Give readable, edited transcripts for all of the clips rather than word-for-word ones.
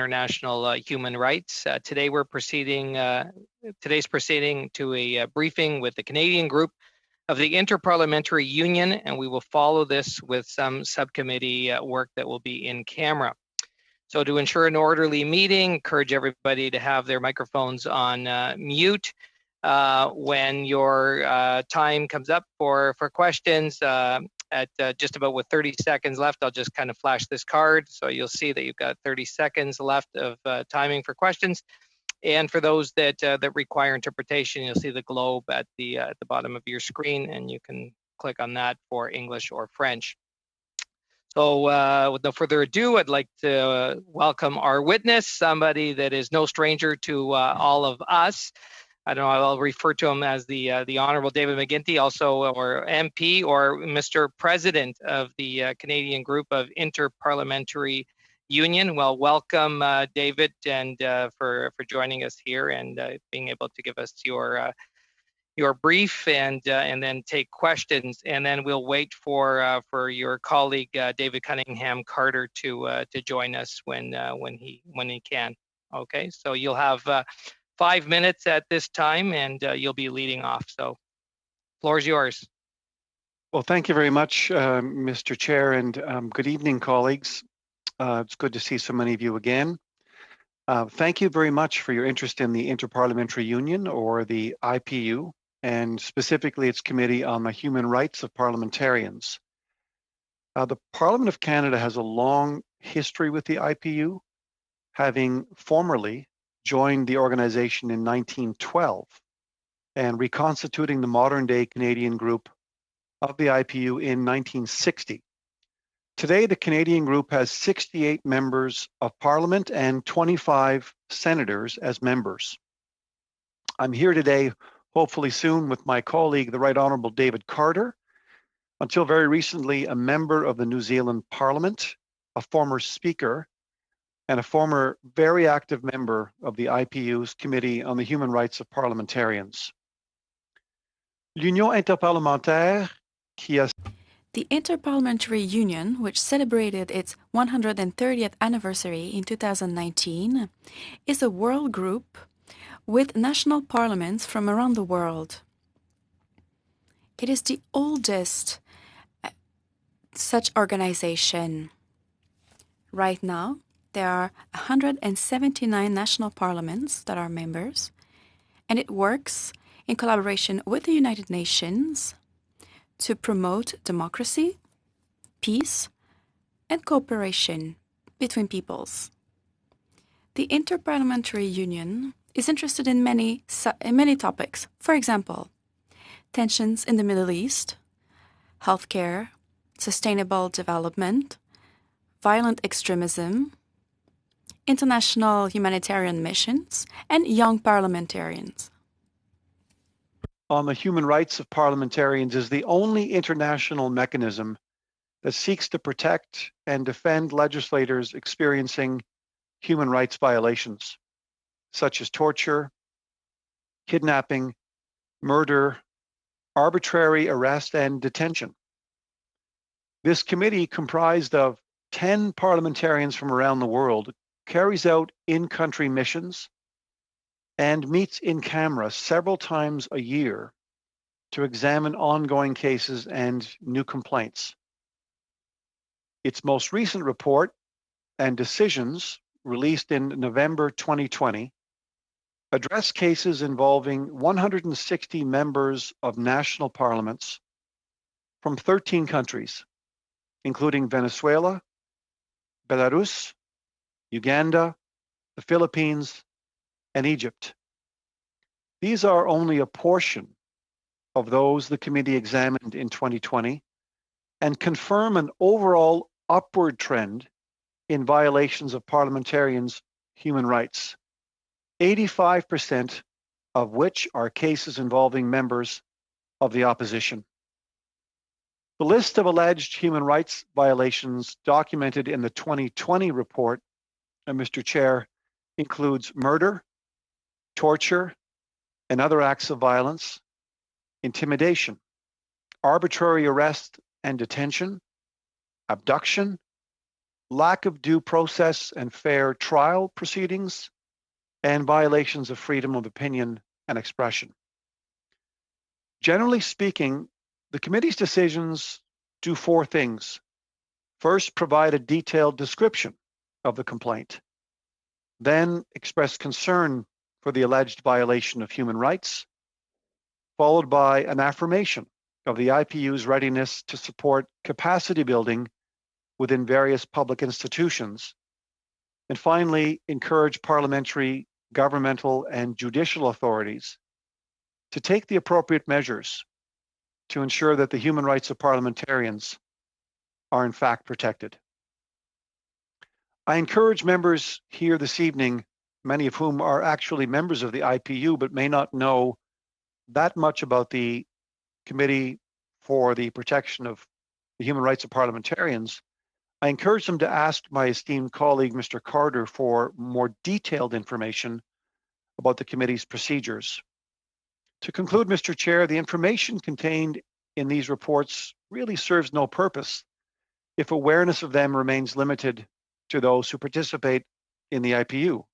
international human rights. Today we're proceeding, today's proceeding to a briefing with the Canadian group of the Interparliamentary Union, and we will follow this with some subcommittee work that will be in camera. So to ensure an orderly meeting, encourage everybody to have their microphones on mute. When your time comes up for questions, at just about with 30 seconds left, I'll just kind of flash this card. So you'll see that you've got 30 seconds left of timing for questions. And for those that require interpretation, you'll see the globe at the bottom of your screen, and you can click on that for English or French. So with no further ado, I'd like to welcome our witness, somebody that is no stranger to all of us. I don't know, I'll refer to him as the Honourable David McGuinty, also, or MP, or Mr. President of the Canadian Group of Interparliamentary Union. Well, welcome, David, and for joining us here and being able to give us your brief and then take questions, and then we'll wait for your colleague David Cunningham Carter to join us when he can. Okay, so you'll have 5 minutes at this time, and you'll be leading off. So, floor is yours. Well, thank you very much, Mr. Chair, and good evening, colleagues. It's good to see so many of you again. Thank you very much for your interest in the Interparliamentary Union, or the IPU, and specifically its Committee on the Human Rights of Parliamentarians. The Parliament of Canada has a long history with the IPU, having formerly joined the organization in 1912 and reconstituting the modern-day Canadian group of the IPU in 1960. Today, the Canadian group has 68 members of Parliament and 25 senators as members. I'm here today, hopefully soon, with my colleague, the Right Honourable David Carter, until very recently a member of the New Zealand Parliament, a former Speaker, and a former very active member of the IPU's Committee on the Human Rights of Parliamentarians. L'Union interparlementaire, qui a... The Interparliamentary Union, which celebrated its 130th anniversary in 2019, is a world group with national parliaments from around the world. It is the oldest such organization. Right now, there are 179 national parliaments that are members, and it works in collaboration with the United Nations to promote democracy, peace, and cooperation between peoples. The Interparliamentary Union is interested in many topics. For example, tensions in the Middle East, healthcare, sustainable development, violent extremism, international humanitarian missions, and young parliamentarians. On the Human Rights of Parliamentarians is the only international mechanism that seeks to protect and defend legislators experiencing human rights violations, such as torture, kidnapping, murder, arbitrary arrest, and detention. This committee, comprised of 10 parliamentarians from around the world, carries out in-country missions and meets in camera several times a year to examine ongoing cases and new complaints. Its most recent report and decisions, released in November 2020, address cases involving 160 members of national parliaments from 13 countries, including Venezuela, Belarus, Uganda, the Philippines, and Egypt. These are only a portion of those the committee examined in 2020 and confirm an overall upward trend in violations of parliamentarians' human rights, 85% of which are cases involving members of the opposition. The list of alleged human rights violations documented in the 2020 report, Mr. Chair, includes murder, torture, and other acts of violence, intimidation, arbitrary arrest and detention, abduction, lack of due process and fair trial proceedings, and violations of freedom of opinion and expression. Generally speaking, the committee's decisions do four things. First, provide a detailed description of the complaint. Then express concern for the alleged violation of human rights, followed by an affirmation of the IPU's readiness to support capacity building within various public institutions. And finally, encourage parliamentary, governmental, and judicial authorities to take the appropriate measures to ensure that the human rights of parliamentarians are in fact protected. I encourage members here this evening, many of whom are actually members of the IPU but may not know that much about the Committee for the Protection of the Human Rights of Parliamentarians. I encourage them to ask my esteemed colleague, Mr. Carter, for more detailed information about the committee's procedures. To conclude, Mr. Chair, the information contained in these reports really serves no purpose if awareness of them remains limited to those who participate in the IPU.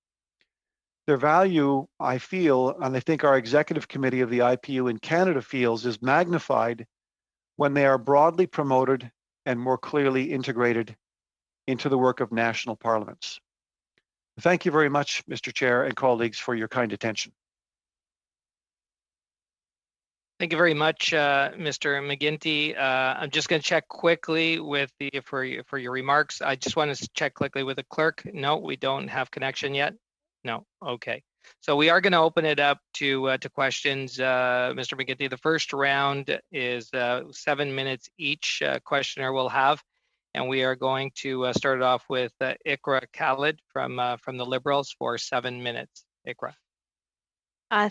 Their value, I feel, and I think our executive committee of the IPU in Canada feels, is magnified when they are broadly promoted and more clearly integrated into the work of national parliaments. Thank you very much, Mr. Chair and colleagues, for your kind attention. Thank you very much, Mr. McGuinty. I'm just going to check quickly with for your remarks. I just want to check quickly with the clerk. No, we don't have connection yet. No, okay. So we are going to open it up to questions, Mr. McGuinty. The first round is 7 minutes each questioner will have, and we are going to start it off with Ikra Khalid from the Liberals for 7 minutes. Ikra.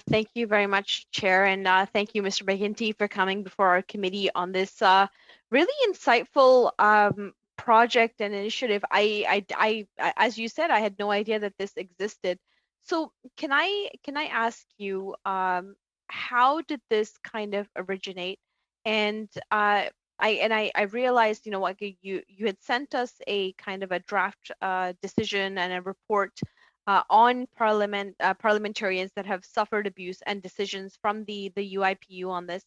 Thank you very much, Chair, and thank you, Mr. McGuinty, for coming before our committee on this really insightful project and initiative. As you said, I had no idea that this existed. So can I ask you, how did this kind of originate? And I realized, you know, like you had sent us a kind of a draft decision and a report on parliamentarians that have suffered abuse and decisions from the UIPU on this.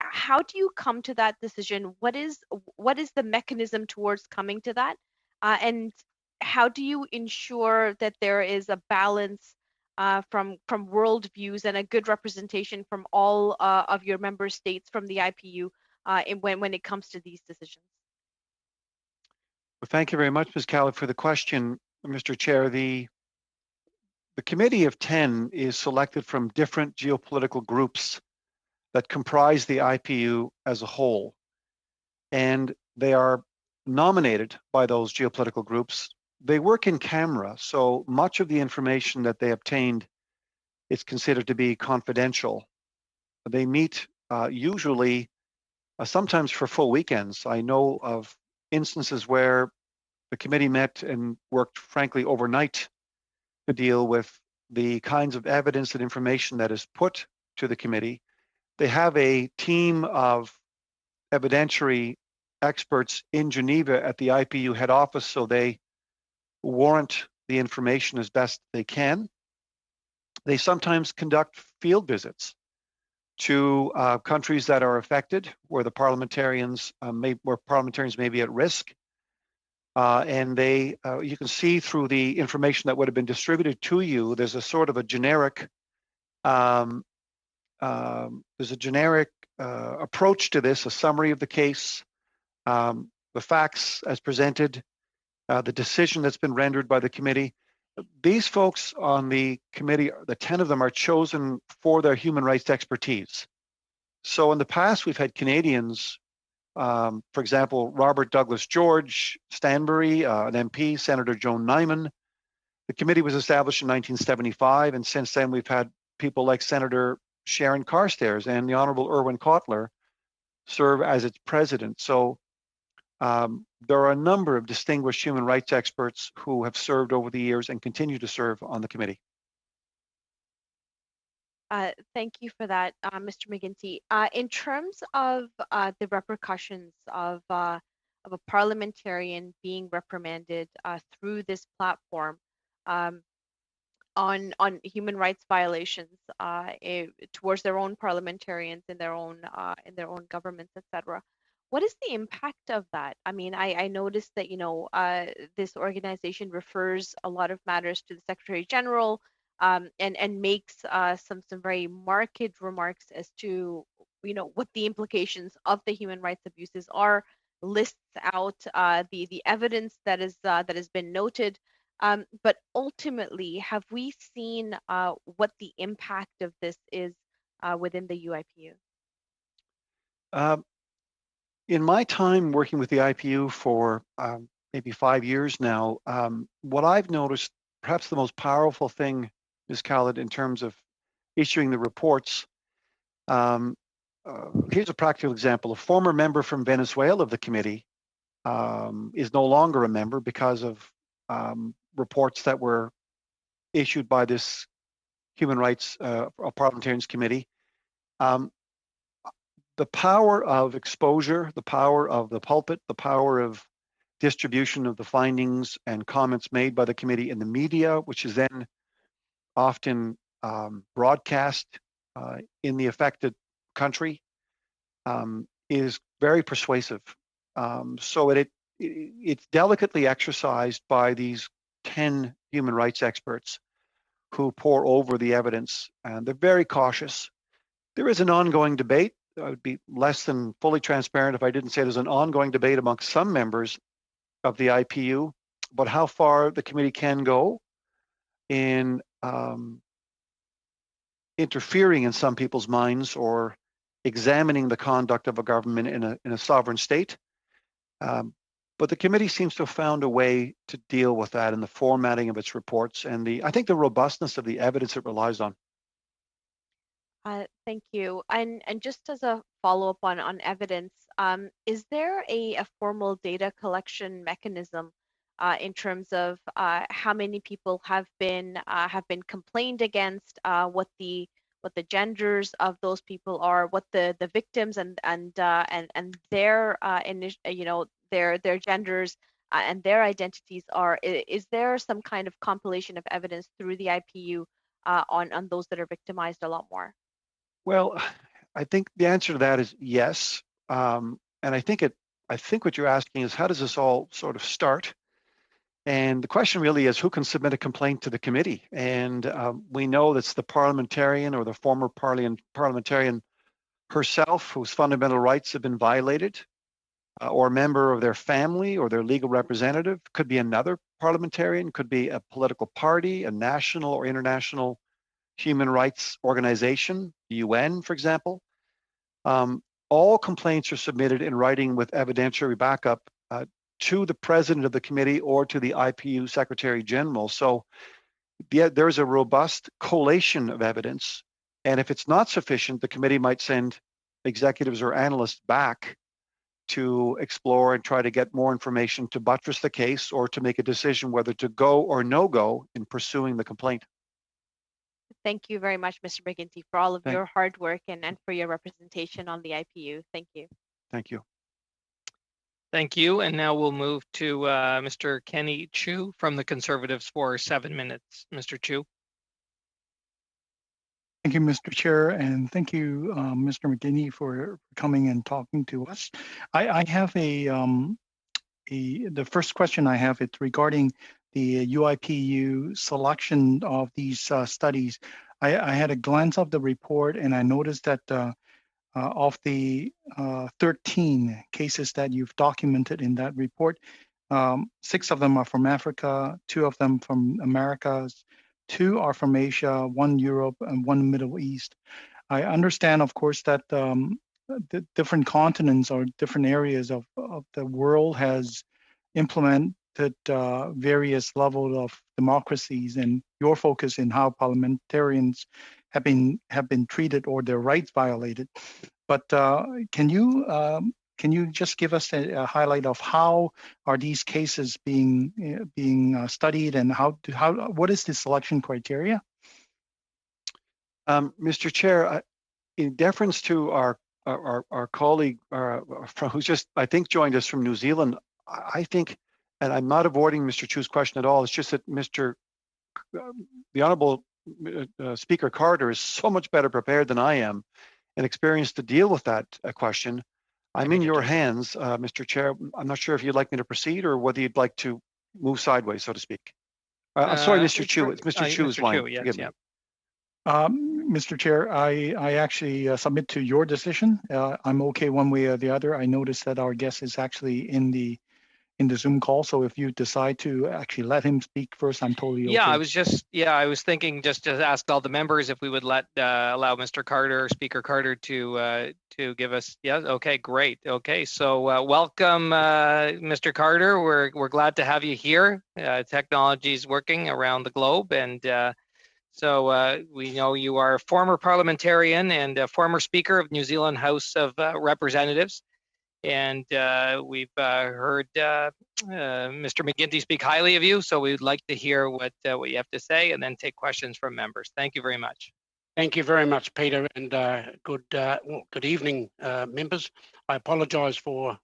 How do you come to that decision? What is the mechanism towards coming to that? And how do you ensure that there is a balance from worldviews and a good representation from all of your member states from the IPU when it comes to these decisions? Well, thank you very much, Ms. Khalid, for the question, Mr. Chair. The Committee of 10 is selected from different geopolitical groups that comprise the IPU as a whole. And they are nominated by those geopolitical groups. They work in camera, so much of the information that they obtained is considered to be confidential. They meet usually, sometimes for full weekends. I know of instances where the committee met and worked, frankly, overnight to deal with the kinds of evidence and information that is put to the committee. They have a team of evidentiary experts in Geneva at the IPU head office, so they warrant the information as best they can. They sometimes conduct field visits to countries that are affected, where the parliamentarians may be at risk. And they, you can see through the information that would have been distributed to you, there's a sort of a generic, approach to this, a summary of the case, the facts as presented, the decision that's been rendered by the committee. These folks on the committee, the 10 of them, are chosen for their human rights expertise. So in the past, we've had Canadians, for example, Robert Douglas George, Stanbury, an MP, Senator Joan Nyman. The committee was established in 1975, and since then we've had people like Senator Sharon Carstairs and the Honorable Irwin Cotler serve as its president. So there are a number of distinguished human rights experts who have served over the years and continue to serve on the committee. Thank you for that, Mr. McGuinty. In terms of the repercussions of of a parliamentarian being reprimanded through this platform um, on human rights violations towards their own parliamentarians in their own governments, etc. What is the impact of that? I mean, I noticed that this organization refers a lot of matters to the Secretary General, and makes some very marked remarks as to what the implications of the human rights abuses are, lists out the evidence that has been noted. But ultimately, have we seen what the impact of this is within the UIPU? In my time working with the IPU for maybe 5 years now, what I've noticed, perhaps the most powerful thing, Ms. Khaled, in terms of issuing the reports, here's a practical example. A former member from Venezuela of the committee is no longer a member because of reports that were issued by this Human Rights Parliamentarians Committee. The power of exposure, the power of the pulpit, the power of distribution of the findings and comments made by the committee in the media, which is then often broadcast in the affected country, is very persuasive. So it's delicately exercised by these 10 human rights experts who pore over the evidence, and they're very cautious. There is an ongoing debate. I would be less than fully transparent if I didn't say there's an ongoing debate amongst some members of the IPU about how far the committee can go in interfering in some people's minds or examining the conduct of a government in a sovereign state. But the committee seems to have found a way to deal with that in the formatting of its reports and I think the robustness of the evidence it relies on. Thank you. And just as a follow-up on evidence, is there a formal data collection mechanism in terms of how many people have been complained against, what the genders of those people are, what the victims and their their genders and their identities are? Is there some kind of compilation of evidence through the IPU on those that are victimized a lot more? Well, I think the answer to that is yes. And I think what you're asking is, how does this all sort of start? And the question really is, who can submit a complaint to the committee? And we know that's the parliamentarian or the former parliamentarian herself whose fundamental rights have been violated, or a member of their family or their legal representative. Could be another parliamentarian, could be a political party, a national or international human rights organization, the UN, for example. All complaints are submitted in writing with evidentiary backup to the president of the committee or to the IPU Secretary General. So there's a robust collation of evidence. And if it's not sufficient, the committee might send executives or analysts back to explore and try to get more information to buttress the case or to make a decision whether to go or no go in pursuing the complaint. Thank you very much, Mr. McGinty, for all of your hard work and for your representation on the IPU. Thank you. Thank you. Thank you. And now we'll move to Mr. Kenny Chu from the Conservatives for 7 minutes. Mr. Chu. Thank you, Mr. Chair, and thank you, Mr. McGinty, for coming and talking to us. I have the first question I have is regarding the UIPU selection of these studies. I had a glance of the report and I noticed that of the 13 cases that you've documented in that report, 6 of them are from Africa, 2 of them from Americas, 2 are from Asia, 1 Europe, and 1 Middle East. I understand, of course, that the different continents or different areas of the world has implemented various levels of democracies, and your focus in how parliamentarians have been treated or their rights violated. But can you just give us a highlight of how are these cases being studied, and what is the selection criteria? Mr. Chair, in deference to our our colleague who's just, I think, joined us from New Zealand, I think, and I'm not avoiding Mr. Chu's question at all, it's just that the Honorable Speaker Carter is so much better prepared than I am and experienced to deal with that question. I'm in your hands, Mr. Chair. I'm not sure if you'd like me to proceed or whether you'd like to move sideways, so to speak. I'm sorry, Mr. Chu. It's Mr. Chu's line. Chu, yes, Forgive me. Mr. Chair, I actually submit to your decision. I'm okay one way or the other. I noticed that our guest is actually in the Zoom call, so if you decide to actually let him speak first, I'm totally okay. I was thinking just to ask all the members if we would allow Mr. Carter, Speaker Carter, to give us. Yeah, okay, great. Okay, so welcome, Mr. Carter. We're glad to have you here. Technology is working around the globe, and so we know you are a former parliamentarian and a former Speaker of New Zealand House of Representatives. And we've heard Mr. McGuinty speak highly of you, so we'd like to hear what you have to say and then take questions from members. Thank you very much. Thank you very much, Peter, and good evening, members. I apologise for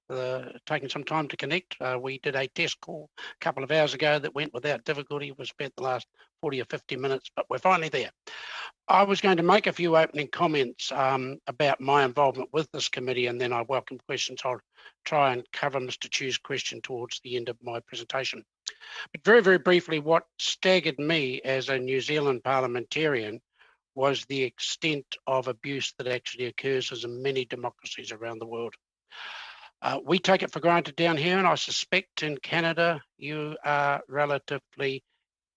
taking some time to connect. We did a test call a couple of hours ago that went without difficulty. We spent the last 40 or 50 minutes, but we're finally there. I was going to make a few opening comments about my involvement with this committee, and then I welcome questions. I'll try and cover Mr. Chu's question towards the end of my presentation. But very, very briefly, what staggered me as a New Zealand parliamentarian was the extent of abuse that actually occurs in many democracies around the world. We take it for granted down here, and I suspect in Canada you are relatively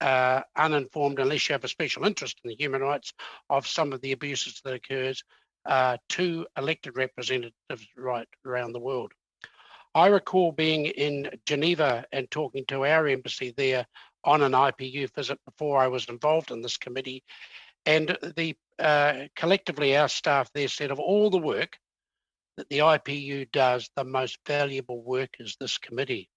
uninformed, unless you have a special interest in the human rights, of some of the abuses that occurs to elected representatives right around the world. I recall being in Geneva and talking to our embassy there on an IPU visit before I was involved in this committee, and collectively our staff there said of all the work that the IPU does, the most valuable work is this committee.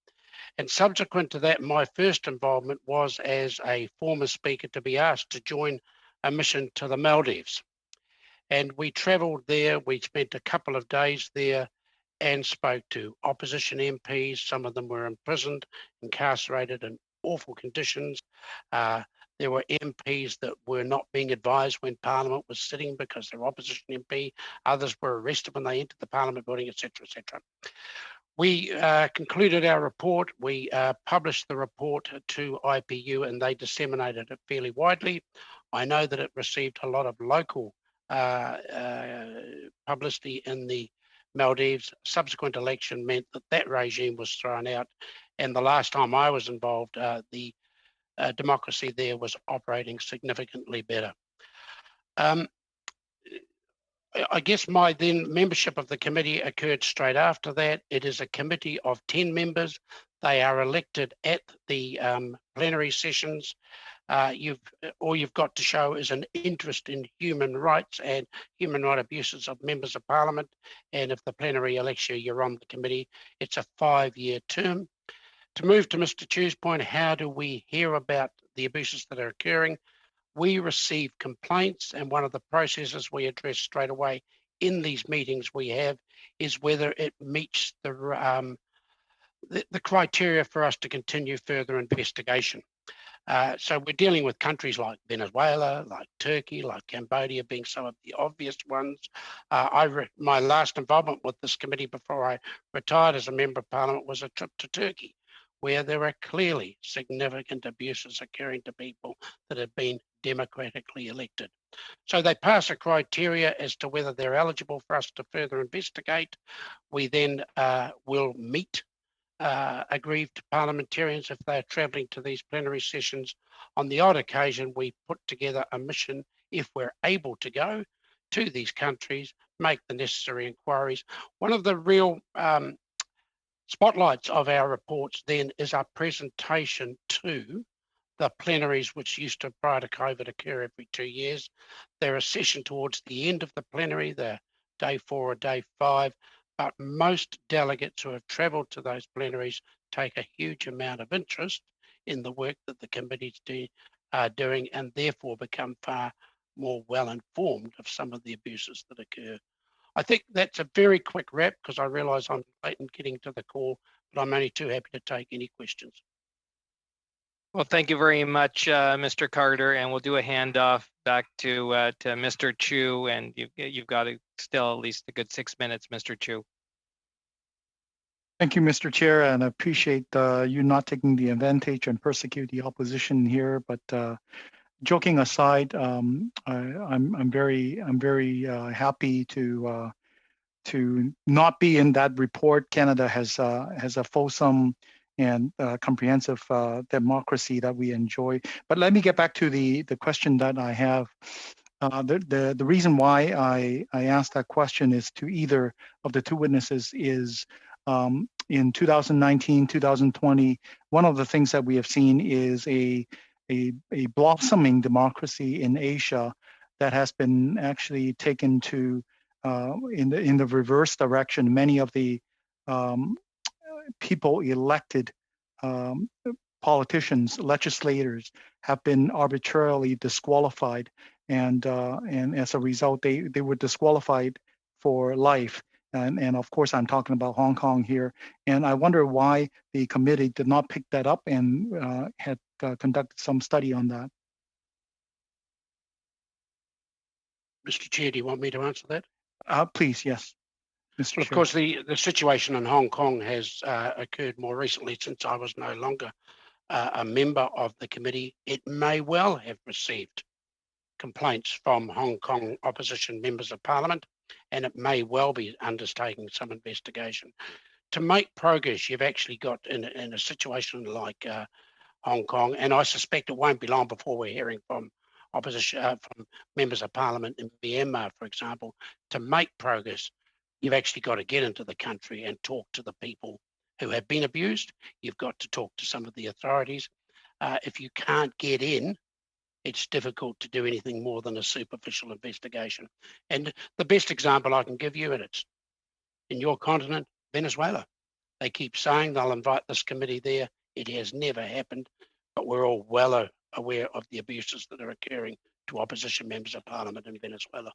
And subsequent to that, my first involvement was as a former speaker to be asked to join a mission to the Maldives. And we travelled there, we spent a couple of days there and spoke to opposition MPs. Some of them were imprisoned, incarcerated in awful conditions. There were MPs that were not being advised when Parliament was sitting because they're opposition MP. Others were arrested when they entered the Parliament building, etc., etc. We concluded our report. We published the report to IPU and they disseminated it fairly widely. I know that it received a lot of local publicity in the Maldives. Subsequent election meant that that regime was thrown out. And the last time I was involved, the democracy there was operating significantly better. I guess my then membership of the committee occurred straight after that. It is a committee of 10 members. They are elected at the plenary sessions. All you've got to show is an interest in human rights and human rights abuses of members of Parliament. And if the plenary elects you, you're on the committee. It's a 5-year term. To move to Mr. Chu's point, how do we hear about the abuses that are occurring? We receive complaints, and one of the processes we address straight away in these meetings we have is whether it meets the criteria for us to continue further investigation. So we're dealing with countries like Venezuela, like Turkey, like Cambodia being some of the obvious ones. My last involvement with this committee before I retired as a member of Parliament was a trip to Turkey, where there are clearly significant abuses occurring to people that have been democratically elected. So they pass a criteria as to whether they're eligible for us to further investigate. We then will meet aggrieved parliamentarians if they're travelling to these plenary sessions. On the odd occasion, we put together a mission, if we're able to go to these countries, make the necessary inquiries. One of the real spotlights of our reports then is our presentation to the plenaries, which used to, prior to COVID, occur every 2 years. They're a session towards the end of the plenary, they're day 4 or day 5, but most delegates who have travelled to those plenaries take a huge amount of interest in the work that the committees are doing, and therefore become far more well informed of some of the abuses that occur I think that's a very quick wrap because I realise I'm late in getting to the call, but I'm only too happy to take any questions. Well, thank you very much, Mr. Carter, and we'll do a handoff back to Mr. Chu, and you've got still at least a good 6 minutes, Mr. Chu. Thank you, Mr. Chair, and I appreciate you not taking the advantage and persecute the opposition here. But joking aside, I'm very happy to not be in that report. Canada has a fulsome and comprehensive democracy that we enjoy. But let me get back to the question that I have. The reason why I asked that question is to either of the two witnesses is in 2019, 2020, one of the things that we have seen is a blossoming democracy in Asia that has been actually taken to in the reverse direction. Many of the people elected politicians, legislators have been arbitrarily disqualified, and as a result, they were disqualified for life. And of course, I'm talking about Hong Kong here. And I wonder why the committee did not pick that up and had conducted some study on that. Mr. Chair, do you want me to answer that? Please, yes, Mr. Well, Chair. of course, the situation in Hong Kong has occurred more recently since I was no longer a member of the committee. It may well have received complaints from Hong Kong opposition members of parliament, and it may well be undertaking some investigation. To make progress, you've actually got in a situation like Hong Kong, and I suspect it won't be long before we're hearing from opposition, from members of parliament in Myanmar, for example. To make progress, you've actually got to get into the country and talk to the people who have been abused. You've got to talk to some of the authorities. If you can't get in, it's difficult to do anything more than a superficial investigation. And the best example I can give you, and it's in your continent, Venezuela. They keep saying they'll invite this committee there. It has never happened, but we're all well aware of the abuses that are occurring to opposition members of parliament in Venezuela.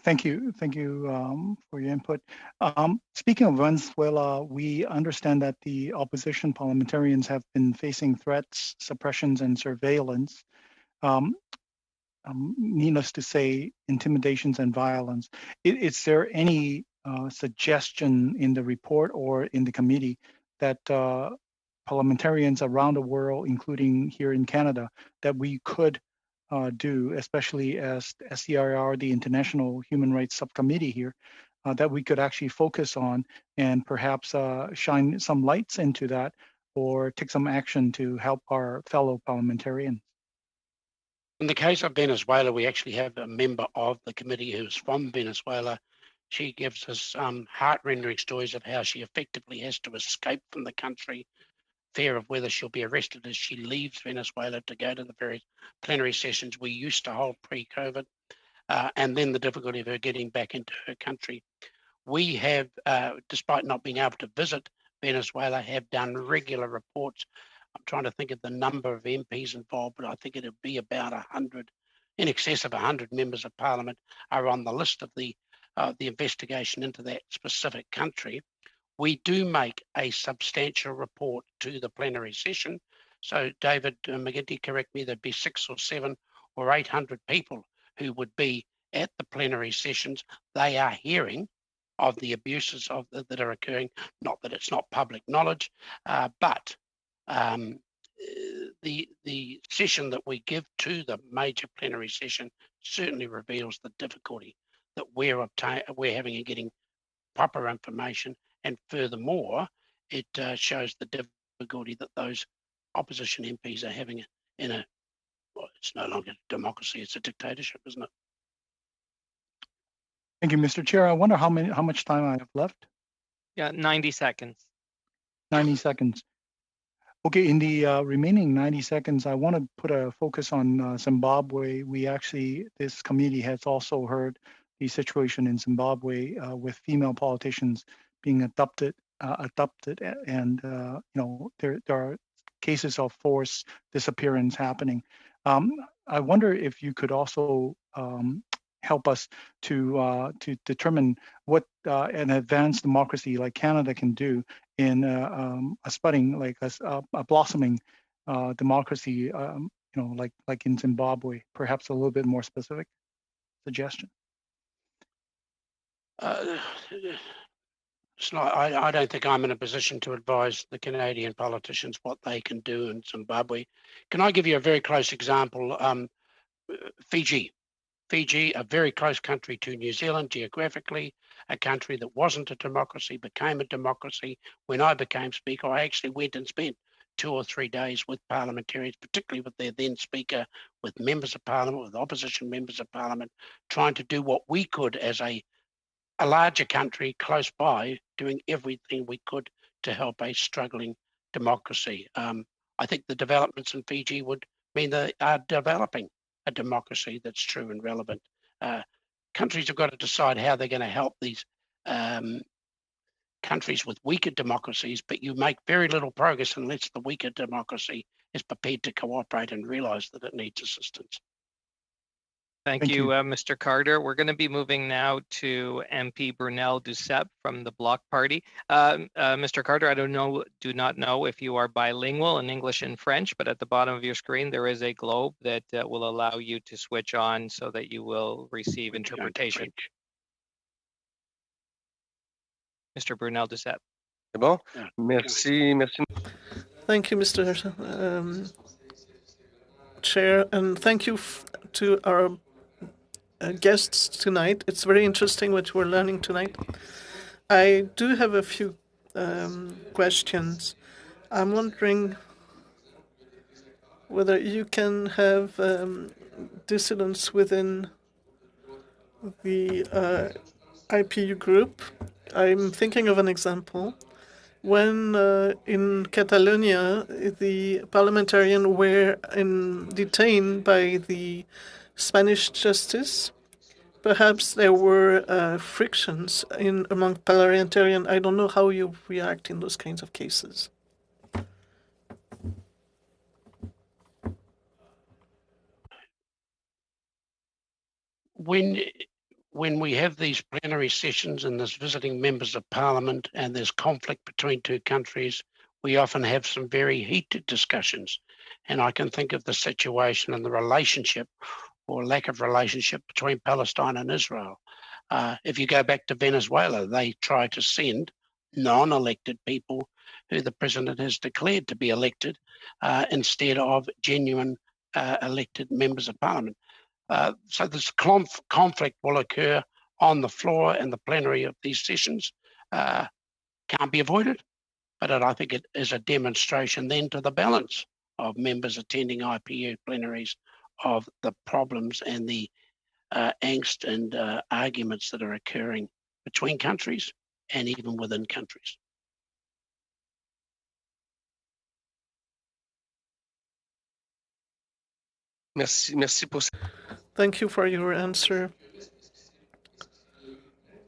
Thank you for your input. Speaking of Venezuela, we understand that the opposition parliamentarians have been facing threats, suppressions, and surveillance. Needless to say, intimidations and violence. Is there any suggestion in the report or in the committee that parliamentarians around the world, including here in Canada, that we could do, especially as SDIR, the International Human Rights Subcommittee here, that we could actually focus on and perhaps shine some lights into that or take some action to help our fellow parliamentarians? In the case of Venezuela, we actually have a member of the committee who's from Venezuela. She gives us heart-rending stories of how she effectively has to escape from the country, fear of whether she'll be arrested as she leaves Venezuela to go to the various plenary sessions we used to hold pre-COVID, and then the difficulty of her getting back into her country. We have, despite not being able to visit Venezuela, have done regular reports. I'm trying to think of the number of MPs involved, but I think it'll be about 100, in excess of 100 members of parliament are on the list of the investigation into that specific country. We do make a substantial report to the plenary session. So David McGinty, correct me, there'd be 600 or 700 or 800 people who would be at the plenary sessions. They are hearing of the abuses that are occurring. Not that it's not public knowledge, but the session that we give to the major plenary session certainly reveals the difficulty that we're having in getting proper information, and furthermore, it shows the difficulty that those opposition MPs are having in well, it's no longer a democracy, it's a dictatorship, isn't it? Thank you, Mr. Chair. I wonder how much time I have left. Yeah, 90 seconds. 90 seconds. Okay, in the remaining 90 seconds, I want to put a focus on Zimbabwe. This committee has also heard the situation in Zimbabwe with female politicians being adopted, and there are cases of forced disappearance happening. I wonder if you could also help us to determine what an advanced democracy like Canada can do in a spudding, like a blossoming democracy, like in Zimbabwe. Perhaps a little bit more specific suggestion. It's not, I don't think I'm in a position to advise the Canadian politicians what they can do in Zimbabwe. Can I give you a very close example? Fiji, a very close country to New Zealand geographically, a country that wasn't a democracy, became a democracy. When I became Speaker, I actually went and spent 2 or 3 days with parliamentarians, particularly with their then Speaker, with members of Parliament, with opposition members of Parliament, trying to do what we could as a larger country close by, doing everything we could to help a struggling democracy. I think the developments in Fiji would mean they are developing a democracy that's true and relevant. Countries have got to decide how they're going to help these countries with weaker democracies, but you make very little progress unless the weaker democracy is prepared to cooperate and realise that it needs assistance. Thank you, Mr. Carter. We're going to be moving now to MP Brunel Duceppe from the Bloc Party. Mr. Carter, I do not know if you are bilingual in English and French, but at the bottom of your screen there is a globe that will allow you to switch on so that you will receive interpretation. Mr. Brunel Duceppe. C'est bon? Merci. Thank you, Mr. Chair, and thank you to our guests tonight. It's very interesting what we're learning tonight. I do have a few questions. I'm wondering whether you can have dissidents within the IPU group. I'm thinking of an example. When in Catalonia, the parliamentarians were detained by the Spanish justice, perhaps there were frictions among parliamentarians. I don't know how you react in those kinds of cases. When we have these plenary sessions and there's visiting members of Parliament and there's conflict between two countries, we often have some very heated discussions. And I can think of the situation and the relationship or lack of relationship between Palestine and Israel. If you go back to Venezuela, they try to send non-elected people who the president has declared to be elected instead of genuine elected members of Parliament. So this conflict will occur on the floor and the plenary of these sessions. Can't be avoided, but I think it is a demonstration then to the balance of members attending IPU plenaries of the problems and the angst and arguments that are occurring between countries and even within countries. Merci pour... Thank you for your answer.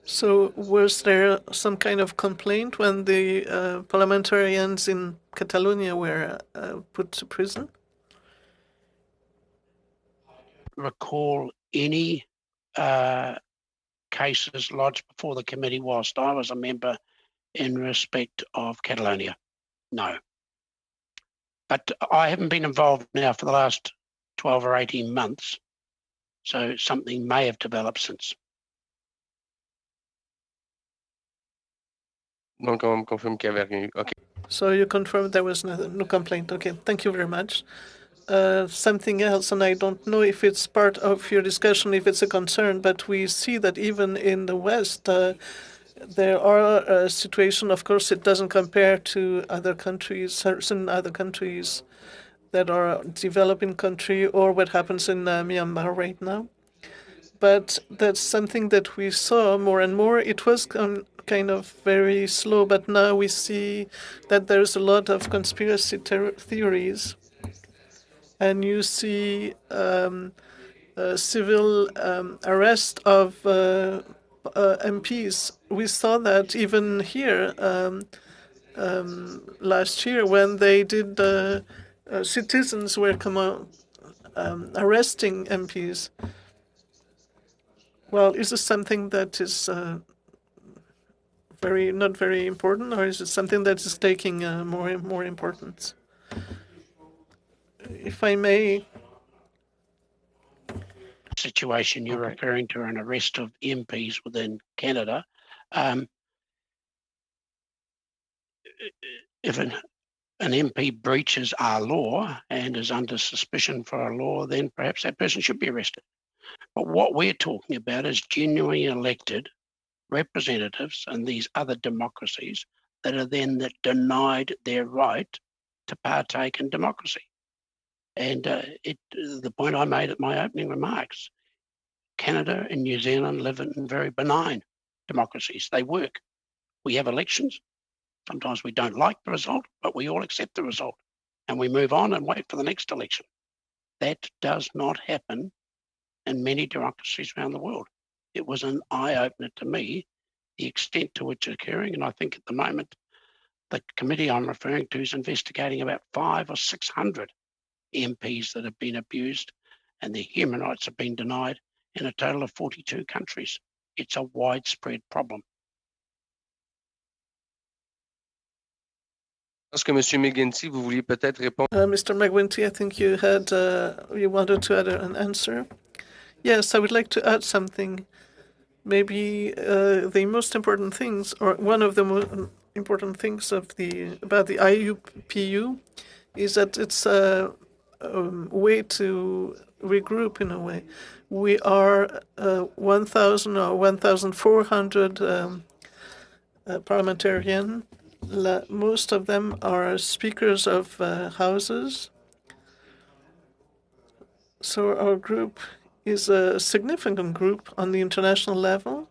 So was there some kind of complaint when the parliamentarians in Catalonia were put to prison? Recall any cases lodged before the committee whilst I was a member in respect of Catalonia? No. But I haven't been involved now for the last 12 or 18 months, so something may have developed since. Donc on confirme qu'il y avait rien. Okay. So you confirmed there was no complaint. Okay, thank you very much. Something else, and I don't know if it's part of your discussion, if it's a concern, but we see that even in the West, there are a situation, of course, it doesn't compare to other countries, certain other countries that are a developing country or what happens in Myanmar right now. But that's something that we saw more and more. It was kind of very slow, but now we see that there's a lot of conspiracy theories. And you see civil arrest of MPs. We saw that even here last year when they did, citizens were arresting MPs. Well, is this something that is not very important, or is it something that is taking more importance? If I may. Situation you're referring to an arrest of MPs within Canada. If an MP breaches our law and is under suspicion for a law, then perhaps that person should be arrested. But what we're talking about is genuinely elected representatives in these other democracies that are then denied their right to partake in democracy. And the point I made at my opening remarks, Canada and New Zealand live in very benign democracies. They work. We have elections. Sometimes we don't like the result, but we all accept the result and we move on and wait for the next election. That does not happen in many democracies around the world. It was an eye-opener to me, the extent to which it's occurring. And I think at the moment, the committee I'm referring to is investigating about 500 or 600 MPs that have been abused and their human rights have been denied in a total of 42 countries. It's a widespread problem. Est-ce que Monsieur McGuinty, vous vouliez peut-être répondre? Mr. McGuinty, I think you had you wanted to add an answer. Yes, I would like to add something. Maybe the most important things, or one of the most important things about the IUPU, is that it's a way to regroup in a way. We are 1,000 or 1,400 parliamentarians. Most of them are speakers of houses. So our group is a significant group on the international level.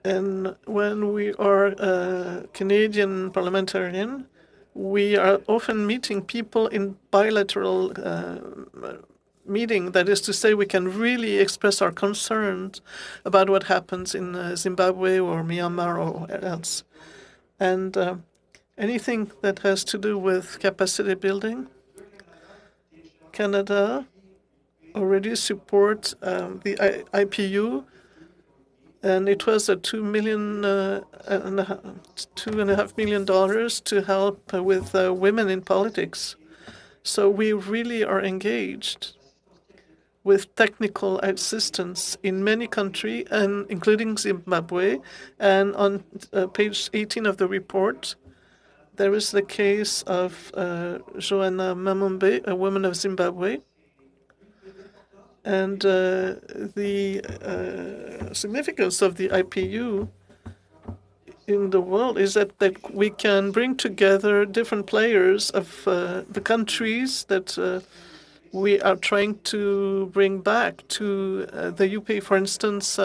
And when we are a Canadian parliamentarian, we are often meeting people in bilateral meeting. That is to say, we can really express our concerns about what happens in Zimbabwe or Myanmar or else. And anything that has to do with capacity building, Canada already supports the IPU, and it was a $2.5 million to help with women in politics. So we really are engaged with technical assistance in many countries, and including Zimbabwe. And on page 18 of the report, there is the case of Joanna Mamombe, a woman of Zimbabwe. And the significance of the IPU in the world is that we can bring together different players of the countries that we are trying to bring back to the UP. For instance,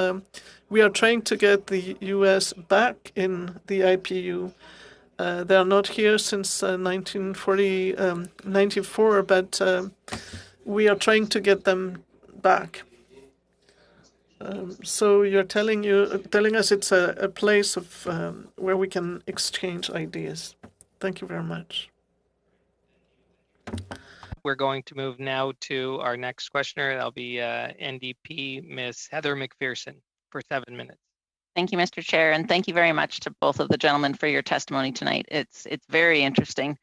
we are trying to get the US back in the IPU. They are not here since 1994, but we are trying to get them back. So you're telling us it's a place of where we can exchange ideas. Thank you very much. We're going to move now to our next questioner. That'll be NDP Ms. Heather McPherson for 7 minutes. Thank you, Mr. Chair, and thank you very much to both of the gentlemen for your testimony tonight. It's very interesting.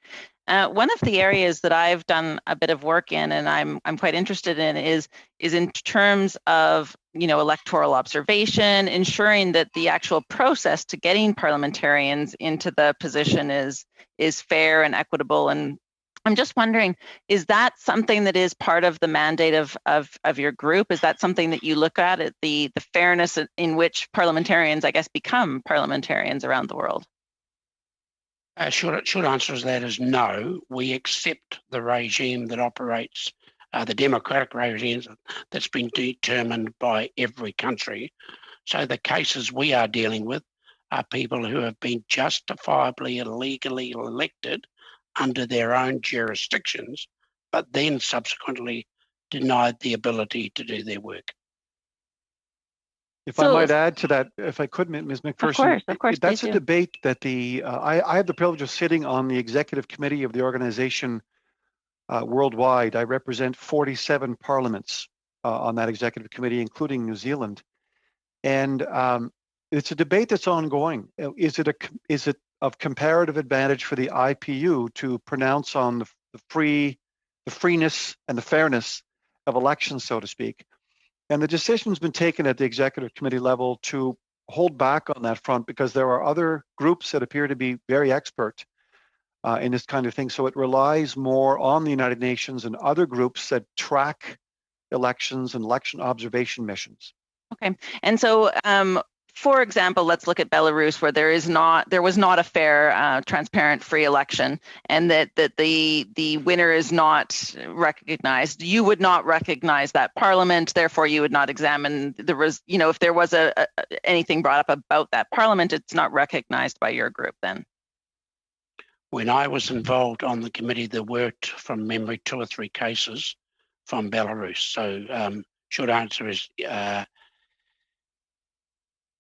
One of the areas that I've done a bit of work in, and I'm quite interested in, is in terms of electoral observation, ensuring that the actual process to getting parliamentarians into the position is fair and equitable. And I'm just wondering, is that something that is part of the mandate of your group? Is that something that you look at the fairness in which parliamentarians, I guess, become parliamentarians around the world? Short answer to that is no. We accept the regime that operates, the democratic regime that's been determined by every country. So the cases we are dealing with are people who have been justifiably and legally elected under their own jurisdictions, but then subsequently denied the ability to do their work. If I might add to that, if I could, Ms. McPherson, of course, that's a debate that I have the privilege of sitting on the executive committee of the organization worldwide. I represent 47 parliaments on that executive committee, including New Zealand. And it's a debate that's ongoing. Is it of comparative advantage for the IPU to pronounce on the freeness and the fairness of elections, so to speak? And the decision's been taken at the executive committee level to hold back on that front because there are other groups that appear to be very expert in this kind of thing. So it relies more on the United Nations and other groups that track elections and election observation missions. Okay, and so for example, let's look at Belarus, where there was not a fair, transparent, free election, and that the winner is not recognized. You would not recognize that parliament, therefore you would not examine if there was anything brought up about that parliament, it's not recognized by your group then. When I was involved on the committee, there were, from memory, 2 or 3 cases from Belarus. So short answer is,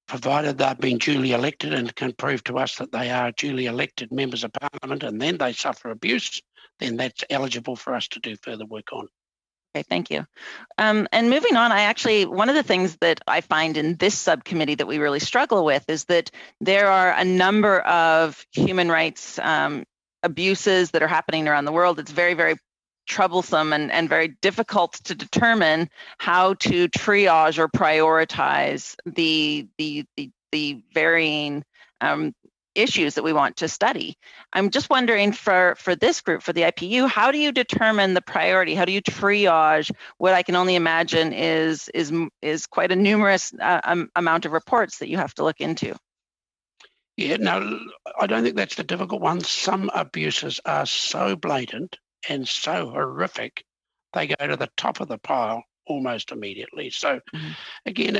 provided they've been duly elected and can prove to us that they are duly elected members of parliament and then they suffer abuse, then that's eligible for us to do further work on. Okay, thank you. And moving on, one of the things that I find in this subcommittee that we really struggle with is that there are a number of human rights abuses that are happening around the world. It's very, very troublesome and very difficult to determine how to triage or prioritize the varying issues that we want to study. I'm just wondering for this group, for the IPU, how do you determine the priority? How do you triage what I can only imagine is quite a numerous amount of reports that you have to look into? Yeah, no, I don't think that's the difficult one. Some abuses are so blatant and so horrific, they go to the top of the pile almost immediately. So again,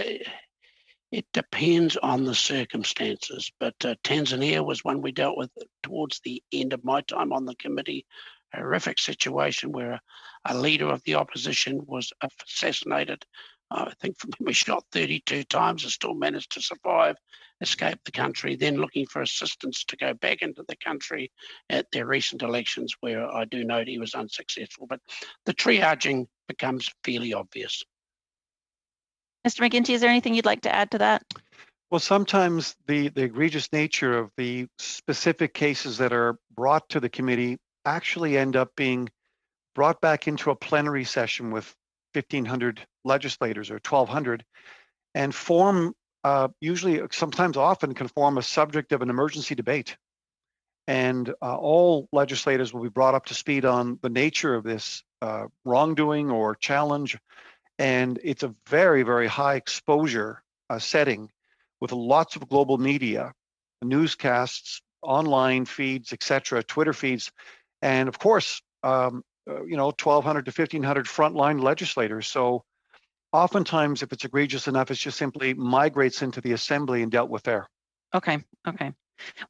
it depends on the circumstances, but Tanzania was one we dealt with towards the end of my time on the committee. A horrific situation where a leader of the opposition was assassinated. I think we shot 32 times and still managed to survive, escape the country, then looking for assistance to go back into the country at their recent elections, where I do note he was unsuccessful. But the triaging becomes fairly obvious. Mr. McGinty, is there anything you'd like to add to that? Well, sometimes the egregious nature of the specific cases that are brought to the committee actually end up being brought back into a plenary session with 1,500 legislators or 1,200 and form, usually, sometimes often can form a subject of an emergency debate. And all legislators will be brought up to speed on the nature of this wrongdoing or challenge. And it's a very, very high exposure setting with lots of global media, newscasts, online feeds, etc., Twitter feeds, and of course, 1,200 to 1,500 frontline legislators. So oftentimes, if it's egregious enough, it just simply migrates into the assembly and dealt with there. Okay.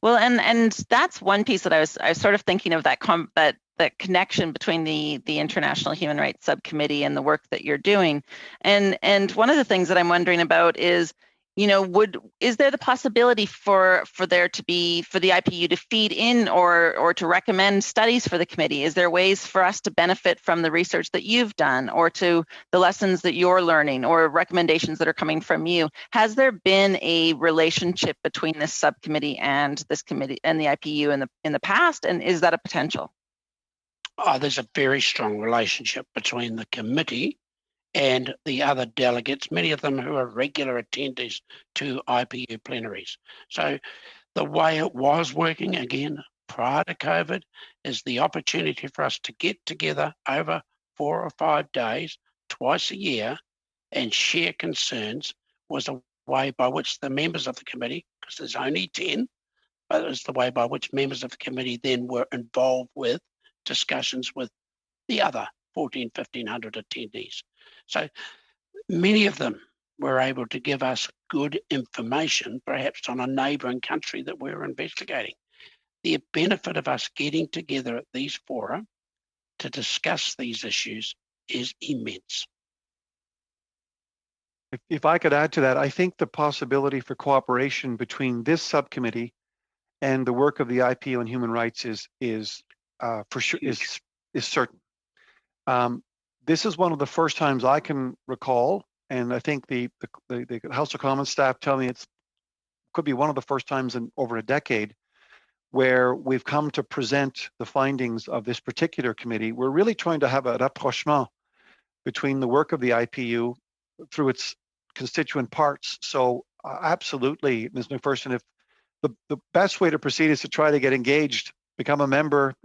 Well, and that's one piece that I was sort of thinking of, that connection between the International Human Rights Subcommittee and the work that you're doing. And one of the things that I'm wondering about is, is there the possibility for the IPU to feed in or to recommend studies for the committee? Is there ways for us to benefit from the research that you've done, or to the lessons that you're learning, or recommendations that are coming from you? Has there been a relationship between this subcommittee and this committee and the IPU in the past, and is that a potential? There's a very strong relationship between the committee and the other delegates, many of them who are regular attendees to IPU plenaries. So the way it was working, again, prior to COVID, is the opportunity for us to get together over 4 or 5 days, twice a year, and share concerns was a way by which the members of the committee, because there's only 10, but it was the way by which members of the committee then were involved with discussions with the other 1,500 attendees. So many of them were able to give us good information, perhaps on a neighbouring country that we're investigating. The benefit of us getting together at these fora to discuss these issues is immense. If I could add to that, I think the possibility for cooperation between this subcommittee and the work of the IPU on human rights is for sure is certain. This is one of the first times I can recall, and I think the House of Commons staff tell me it could be one of the first times in over a decade where we've come to present the findings of this particular committee. We're really trying to have a rapprochement between the work of the IPU through its constituent parts. So absolutely, Ms. McPherson, if the best way to proceed is to try to get engaged, become a member,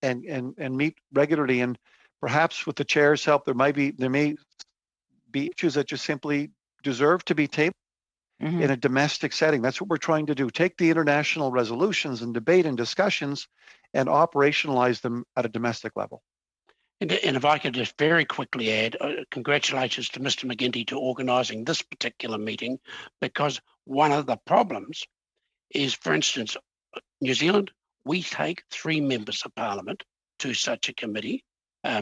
and meet regularly. And perhaps with the chair's help, there may be issues that just simply deserve to be tabled in a domestic setting. That's what we're trying to do. Take the international resolutions and debate and discussions and operationalize them at a domestic level. And if I could just very quickly add, congratulations to Mr. McGuinty to organising this particular meeting, because one of the problems is, for instance, New Zealand, we take 3 members of parliament to such a committee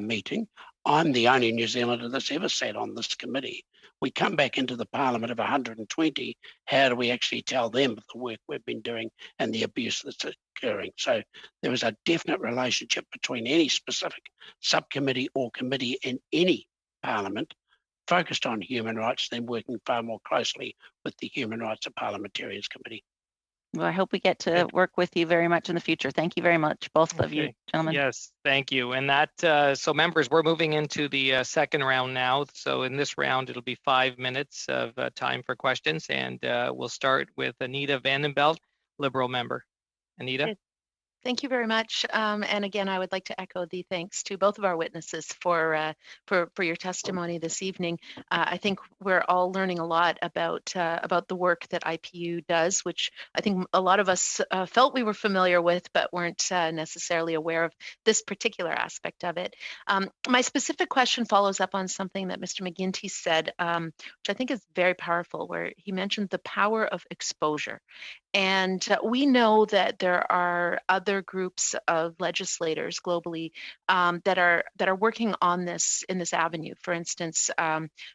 meeting. I'm the only New Zealander that's ever sat on this committee. We come back into the parliament of 120. How do we actually tell them of the work we've been doing and the abuse that's occurring? So there is a definite relationship between any specific subcommittee or committee in any parliament focused on human rights, then working far more closely with the Human Rights of Parliamentarians Committee. Well, I hope we get to work with you very much in the future. Thank you very much, both of you, gentlemen. Yes, thank you. And that, so members, we're moving into the second round now. So in this round, it'll be 5 minutes of time for questions. And we'll start with Anita Vandenbelt, Liberal member. Anita? Thank you very much. And again, I would like to echo the thanks to both of our witnesses for your testimony this evening. I think we're all learning a lot about the work that IPU does, which I think a lot of us felt we were familiar with, but weren't necessarily aware of this particular aspect of it. My specific question follows up on something that Mr. McGuinty said, which I think is very powerful, where he mentioned the power of exposure. And we know that there are other groups of legislators globally that are working on this in this avenue. For instance,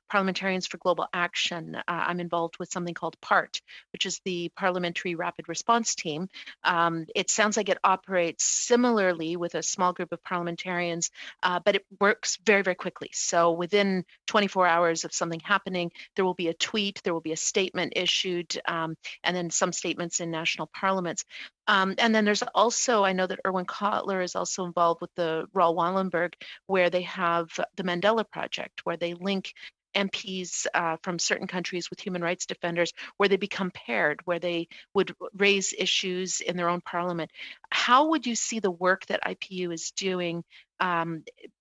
Parliamentarians for Global Action. I'm involved with something called PART, which is the Parliamentary Rapid Response Team. It sounds like it operates similarly with a small group of parliamentarians, but it works very, very quickly. So within 24 hours of something happening, there will be a tweet, there will be a statement issued, and then some statements in national parliaments. And then there's also, I know that Erwin Kotler is also involved with the Raoul Wallenberg, where they have the Mandela Project, where they link MPs from certain countries with human rights defenders, where they become paired, where they would raise issues in their own parliament. How would you see the work that IPU is doing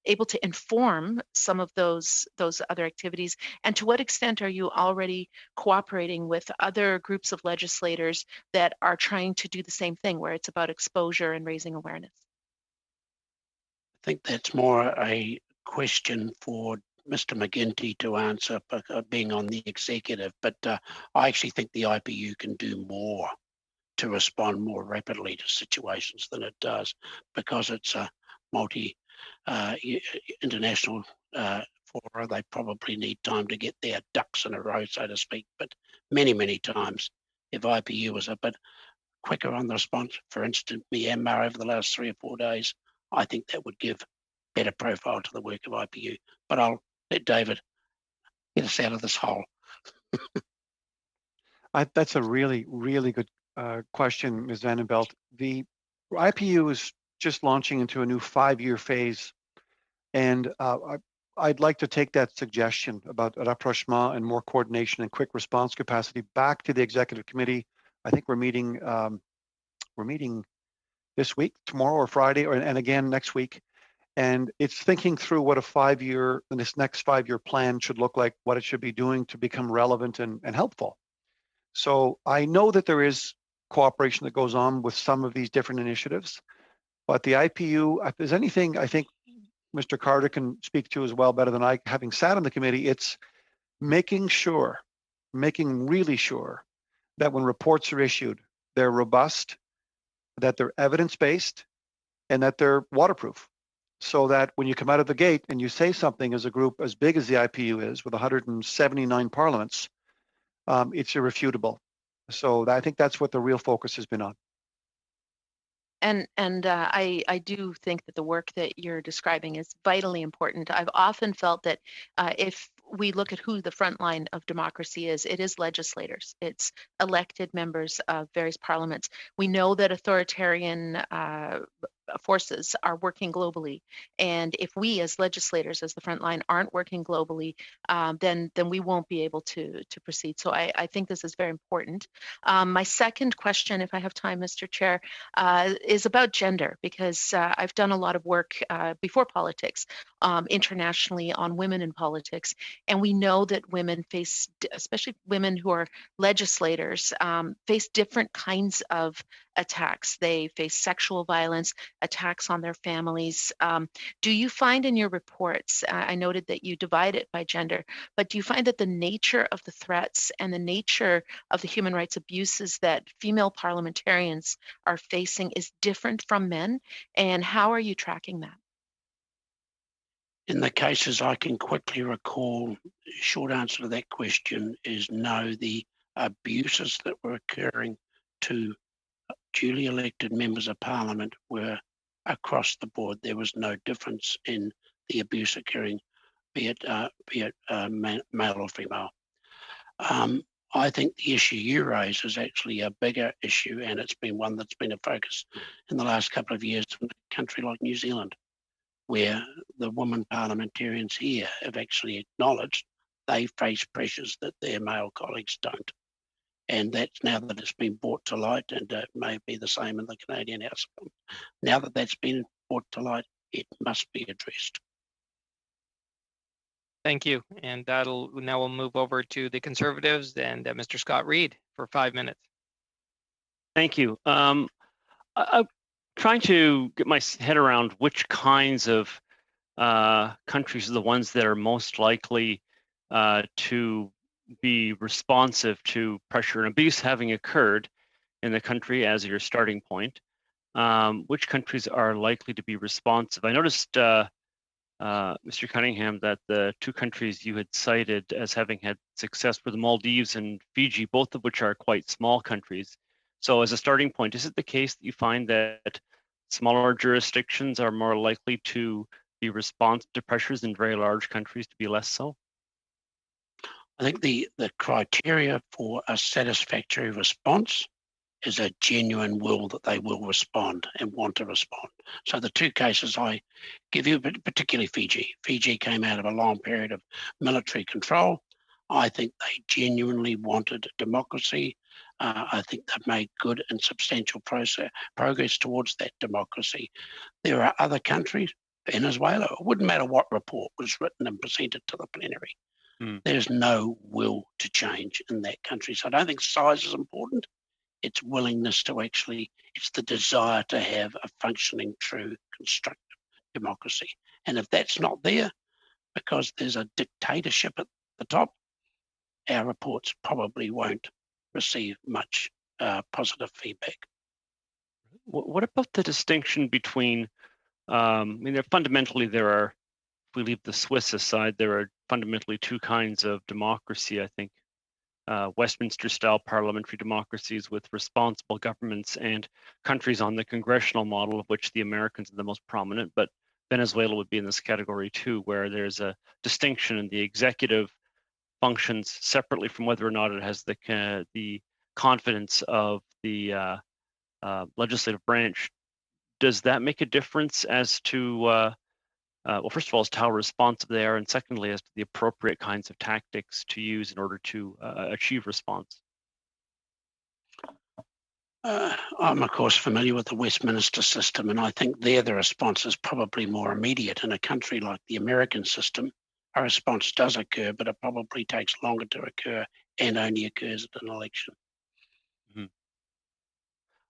able to inform some of those other activities? And to what extent are you already cooperating with other groups of legislators that are trying to do the same thing, where it's about exposure and raising awareness? I think that's more a question for Mr. McGuinty to answer, being on the executive, but I actually think the IPU can do more to respond more rapidly to situations than it does, because it's a international fora. They probably need time to get their ducks in a row, so to speak, but many times, if IPU was a bit quicker on the response, for instance, Myanmar over the last 3 or 4 days, I think that would give better profile to the work of IPU. But I'll let David get us out of this hole. That's a really, really good question, Ms. Vandenbelt. The IPU is just launching into a new 5-year phase, and I'd like to take that suggestion about rapprochement and more coordination and quick response capacity back to the executive committee. I think we're meeting this week, tomorrow or Friday, and again next week. And it's thinking through what this next 5-year plan should look like, what it should be doing to become relevant and helpful. So I know that there is cooperation that goes on with some of these different initiatives, but the IPU, if there's anything I think Mr. Carter can speak to as well better than I, having sat on the committee, it's making really sure that when reports are issued, they're robust, that they're evidence-based, and that they're waterproof. So that when you come out of the gate and you say something as a group as big as the IPU is, with 179 parliaments, it's irrefutable. So I think that's what the real focus has been on. I do think that the work that you're describing is vitally important. I've often felt that if we look at who the front line of democracy is, it is legislators. It's elected members of various parliaments. We know that authoritarian forces are working globally, and if we as legislators, as the front line, aren't working globally, then we won't be able to proceed. So I think this is very important. My second question, if I have time, Mr. Chair, is about gender, because I've done a lot of work before politics internationally on women in politics, and we know that women face, especially women who are legislators, face different kinds of attacks. They face sexual violence, attacks on their families. Do you find in your reports, I noted that you divide it by gender, but do you find that the nature of the threats and the nature of the human rights abuses that female parliamentarians are facing is different from men? And how are you tracking that? In the cases I can quickly recall, the short answer to that question is no. The abuses that were occurring to duly elected members of parliament were across the board. There was no difference in the abuse occurring, be it male or female. I think the issue you raise is actually a bigger issue, and it's been one that's been a focus in the last couple of years in a country like New Zealand, where the women parliamentarians here have actually acknowledged they face pressures that their male colleagues don't. And that's now that it's been brought to light, and it may be the same in the Canadian House. Now that that's been brought to light, it must be addressed. Thank you. And now we'll move over to the Conservatives and Mr. Scott Reid for 5 minutes. Thank you. I'm trying to get my head around which kinds of countries are the ones that are most likely to be responsive to pressure and abuse having occurred in the country as your starting point. Which countries are likely to be responsive? I noticed, Mr. Cunningham, that the two countries you had cited as having had success were the Maldives and Fiji, both of which are quite small countries. So as a starting point, is it the case that you find that smaller jurisdictions are more likely to be responsive to pressures and very large countries to be less so? I think the criteria for a satisfactory response is a genuine will that they will respond and want to respond. So the two cases I give you, particularly Fiji. Fiji came out of a long period of military control. I think they genuinely wanted democracy. I think they've made good and substantial progress towards that democracy. There are other countries, Venezuela, it wouldn't matter what report was written and presented to the plenary. There's no will to change in that country. So I don't think size is important. It's willingness to actually, it's the desire to have a functioning, true, constructive democracy. And if that's not there, because there's a dictatorship at the top, our reports probably won't receive much positive feedback. What about the distinction between, I mean, fundamentally there are, if we leave the Swiss aside, there are fundamentally two kinds of democracy, I think. Westminster-style parliamentary democracies with responsible governments, and countries on the congressional model, of which the Americans are the most prominent, but Venezuela would be in this category too, where there's a distinction in the executive functions separately from whether or not it has the confidence of the legislative branch. Does that make a difference as to well, first of all, as to how responsive they are, and secondly, as to the appropriate kinds of tactics to use in order to achieve response? I'm, of course, familiar with the Westminster system, and I think there the response is probably more immediate. In a country like the American system, a response does occur, but it probably takes longer to occur and only occurs at an election.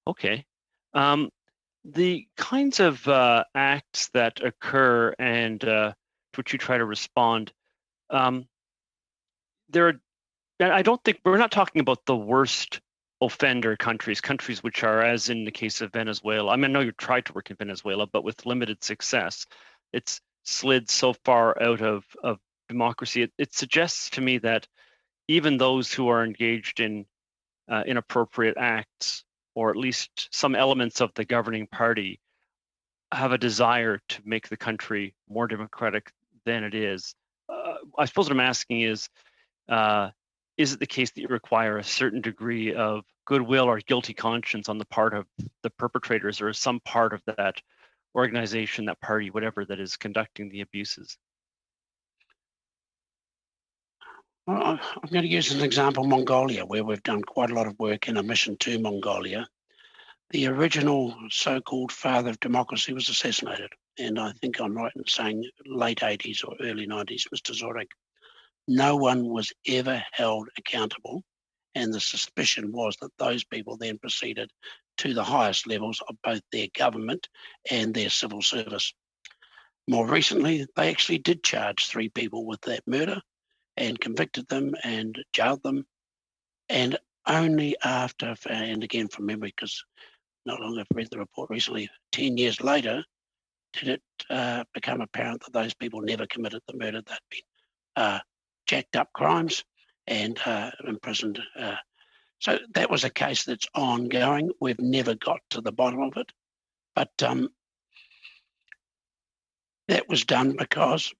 Okay. The kinds of acts that occur and to which you try to respond, there are, I don't think, we're not talking about the worst offender countries which are, as in the case of Venezuela. I mean, I know you tried to work in Venezuela, but with limited success. It's slid so far out of democracy. It suggests to me that even those who are engaged in inappropriate acts or at least some elements of the governing party, have a desire to make the country more democratic than it is. I suppose what I'm asking is it the case that you require a certain degree of goodwill or guilty conscience on the part of the perpetrators, or some part of that organization, that party, whatever, that is conducting the abuses? Well, I'm going to use as an example Mongolia, where we've done quite a lot of work in a mission to Mongolia. The original so-called father of democracy was assassinated, and I think I'm right in saying late 80s or early 90s, Mr. Zorig. No one was ever held accountable, and the suspicion was that those people then proceeded to the highest levels of both their government and their civil service. More recently, they actually did charge 3 people with that murder and convicted them and jailed them, and only after, and again from memory, because not long I've read the report recently, 10 years later, did it become apparent that those people never committed the murder. They'd been jacked up crimes and imprisoned. So that was a case that's ongoing. We've never got to the bottom of it, but that was done because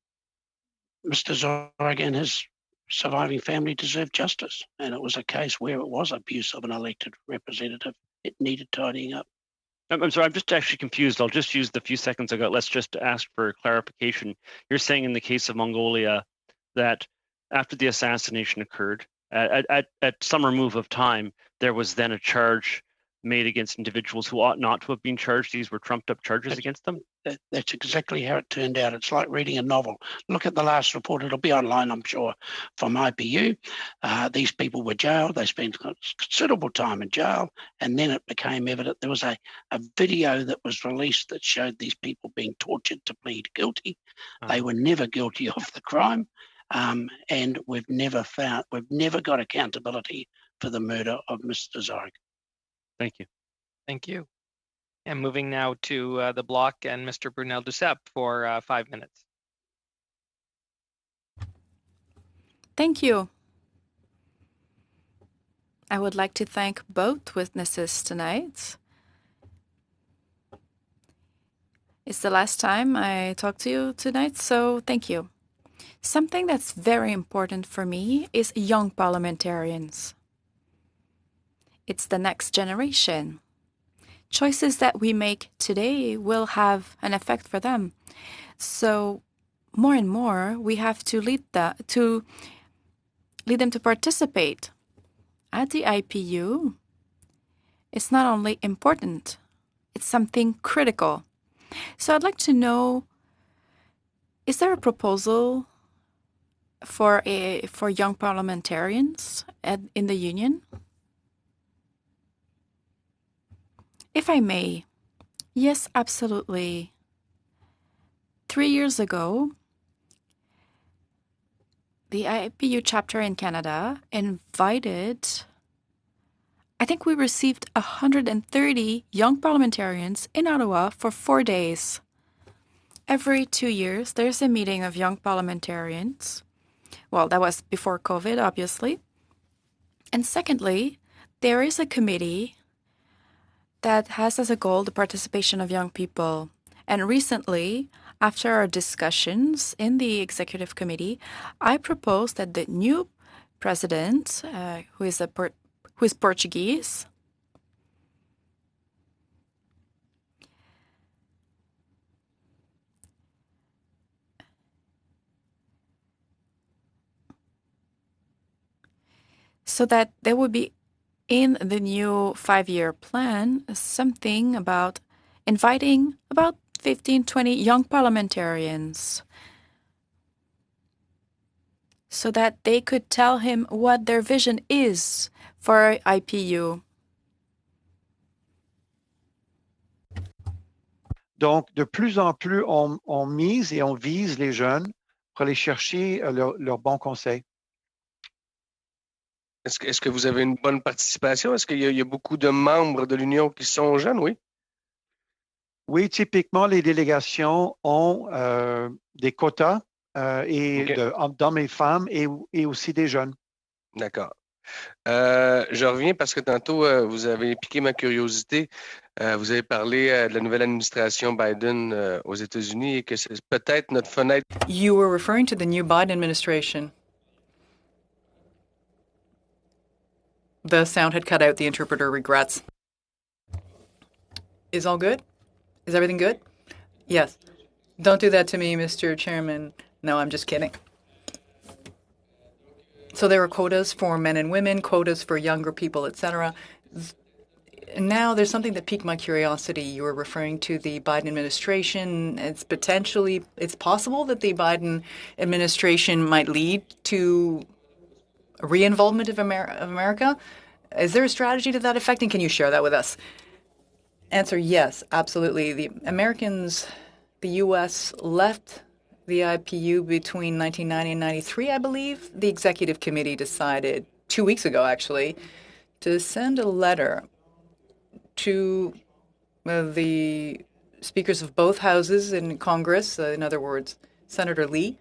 Mr. Zorig and his surviving family deserved justice, and it was a case where it was abuse of an elected representative. It needed tidying up. I'm sorry, I'm just actually confused. I'll just use the few seconds I got. Let's just ask for clarification. You're saying in the case of Mongolia that after the assassination occurred, at some remove of time, there was then a charge made against individuals who ought not to have been charged. These were trumped up charges against them? That's exactly how it turned out. It's like reading a novel. Look at the last report. It'll be online, I'm sure, from IPU. These people were jailed. They spent considerable time in jail, and then it became evident. There was a video that was released that showed these people being tortured to plead guilty. They were never guilty of the crime, and we've never got accountability for the murder of Mr. Zorig. Thank you. Thank you. And moving now to the block and Mr. Brunel Duceppe for 5 minutes. Thank you. I would like to thank both witnesses tonight. It's the last time I talk to you tonight, so thank you. Something that's very important for me is young parliamentarians. It's the next generation. Choices that we make today will have an effect for them. So more and more, we have to lead them to participate. At the IPU, it's not only important, it's something critical. So I'd like to know, is there a proposal for young parliamentarians in the union? If I may, yes, absolutely. 3 years ago, the IPU chapter in Canada invited, I think we received 130 young parliamentarians in Ottawa for 4 days. Every 2 years, there's a meeting of young parliamentarians. Well, that was before COVID, obviously. And secondly, there is a committee that has as a goal the participation of young people. And recently, after our discussions in the executive committee, I proposed that the new president, who is Portuguese, so that there would be in the new 5-year plan something about inviting about 15, 20 young parliamentarians so that they could tell him what their vision is for IPU. Donc, de plus en plus, on mise et on vise les jeunes pour aller chercher leurs bons conseils. Est-ce que vous avez une bonne participation? Est-ce qu'il y a beaucoup de membres de l'Union qui sont jeunes, oui? Oui, typiquement, les délégations ont des quotas d'hommes et femmes et aussi des jeunes. D'accord. Je reviens parce que tantôt, vous avez piqué ma curiosité. Vous avez parlé de la nouvelle administration Biden aux États-Unis et que c'est peut-être notre fenêtre. You were referring to the new Biden administration. The sound had cut out. The interpreter regrets. Is all good? Is everything good? Yes. Don't do that to me, Mr. Chairman. No, I'm just kidding. So there are quotas for men and women, quotas for younger people, etc. Now there's something that piqued my curiosity. You were referring to the Biden administration. It's possible that the Biden administration might lead to a re-involvement of America. Is there a strategy to that effect, and can you share that with us? Answer, yes, absolutely. The Americans, the U.S. left the IPU between 1990 and 93, I believe. The executive committee decided 2 weeks ago, actually, to send a letter to the speakers of both houses in Congress, in other words, Senator Lee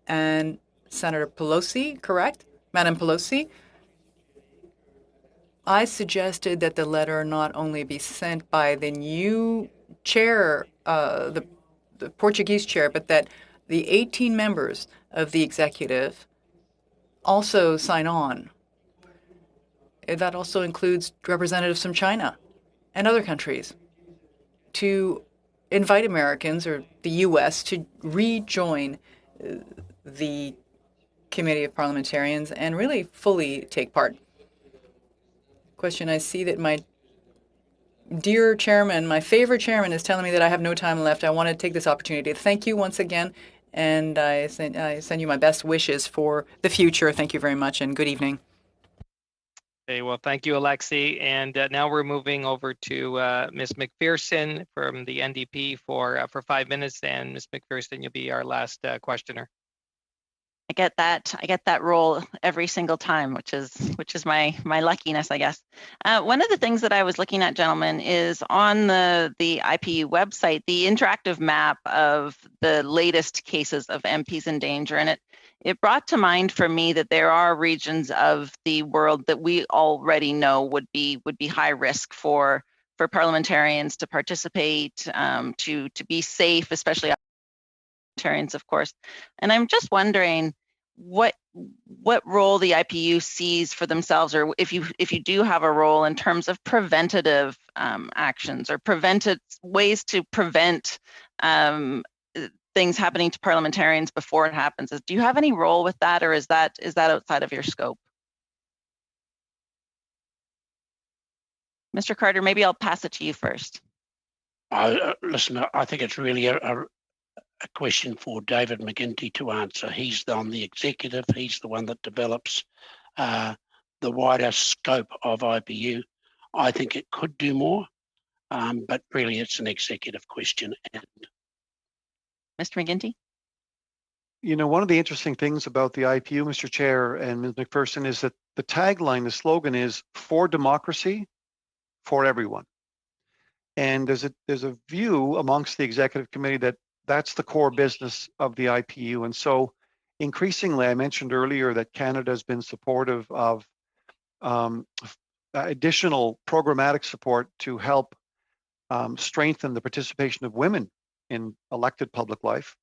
and Senator Pelosi, correct? Madam Pelosi. I suggested that the letter not only be sent by the new chair, the Portuguese chair, but that the 18 members of the executive also sign on. That also includes representatives from China and other countries to invite Americans or the U.S. to rejoin the Committee of Parliamentarians and really fully take part. Question, I see that my dear chairman, my favorite chairman, is telling me that I have no time left. I want to take this opportunity to thank you once again, and I send you my best wishes for the future. Thank you very much, and good evening. Okay, well, thank you, Alexi. And now we're moving over to Ms. McPherson from the NDP for 5 minutes. And Ms. McPherson, you'll be our last questioner. I get that role every single time, which is my luckiness, I guess. One of the things that I was looking at, gentlemen, is on the IPU website, the interactive map of the latest cases of MPs in danger, and it brought to mind for me that there are regions of the world that we already know would be high risk for parliamentarians to participate, to be safe, especially parliamentarians, of course. And I'm just wondering what role the IPU sees for themselves, or if you do have a role in terms of preventative actions or ways to prevent things happening to parliamentarians before it happens. Do you have any role with that, or is that outside of your scope? Mr. Carter, maybe I'll pass it to you first. Listen, I think it's really a question for David McGuinty to answer. He's on the executive. He's the one that develops the wider scope of IPU. I think it could do more, but really it's an executive question. And Mr. McGuinty? You know, one of the interesting things about the IPU, Mr. Chair and Ms. McPherson, is that the tagline, the slogan is "For democracy, for everyone." And there's a view amongst the executive committee that that's the core business of the IPU. And so increasingly, I mentioned earlier that Canada has been supportive of additional programmatic support to help strengthen the participation of women in elected public life.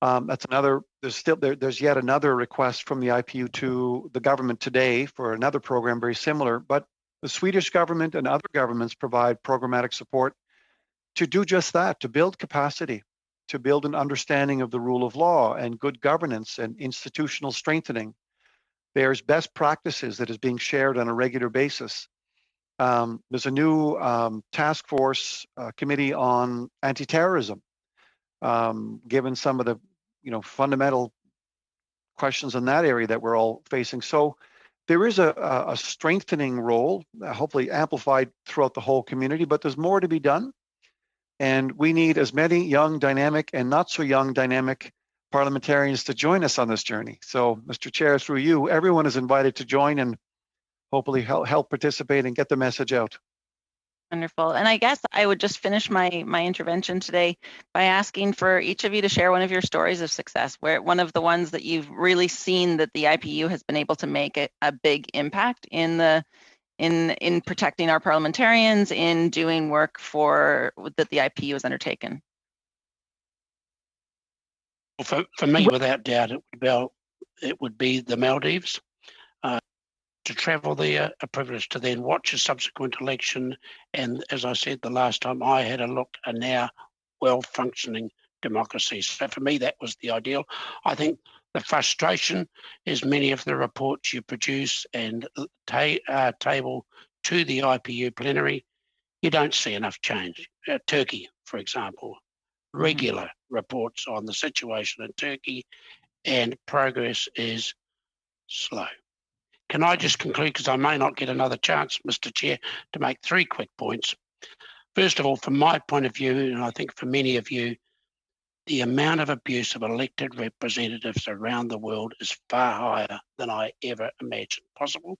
That's another, there's yet another request from the IPU to the government today for another program very similar, but the Swedish government and other governments provide programmatic support to do just that, to build capacity, to build an understanding of the rule of law and good governance and institutional strengthening. There's best practices that is being shared on a regular basis. There's a new task force committee on anti-terrorism, given some of the fundamental questions in that area that we're all facing. So there is a strengthening role, hopefully amplified throughout the whole community, but there's more to be done. And we need as many young, dynamic, and not so young, dynamic parliamentarians to join us on this journey. So, Mr. Chair, through you, everyone is invited to join and hopefully help participate and get the message out. Wonderful. And I guess I would just finish my intervention today by asking for each of you to share one of your stories of success, where one of the ones that you've really seen that the IPU has been able to make a big impact in protecting our parliamentarians, in doing work that the IPU has undertaken. For me, without doubt, it would be the Maldives. To travel there, a privilege to then watch a subsequent election. And as I said the last time I had a look, are now well-functioning democracies. So for me, that was the ideal. I think the frustration is many of the reports you produce and table to the IPU plenary, you don't see enough change. Turkey, for example, regular reports on the situation in Turkey, and progress is slow. Can I just conclude, because I may not get another chance, Mr. Chair, to make 3 quick points. First of all, from my point of view, and I think for many of you, the amount of abuse of elected representatives around the world is far higher than I ever imagined possible.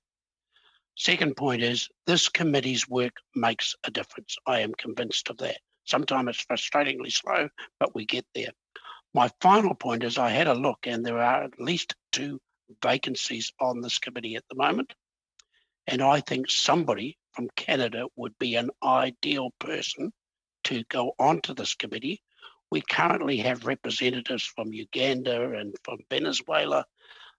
Second point is, this committee's work makes a difference. I am convinced of that. Sometimes it's frustratingly slow, but we get there. My final point is, I had a look and there are at least 2 vacancies on this committee at the moment. And I think somebody from Canada would be an ideal person to go onto this committee. We currently have representatives from Uganda and from Venezuela.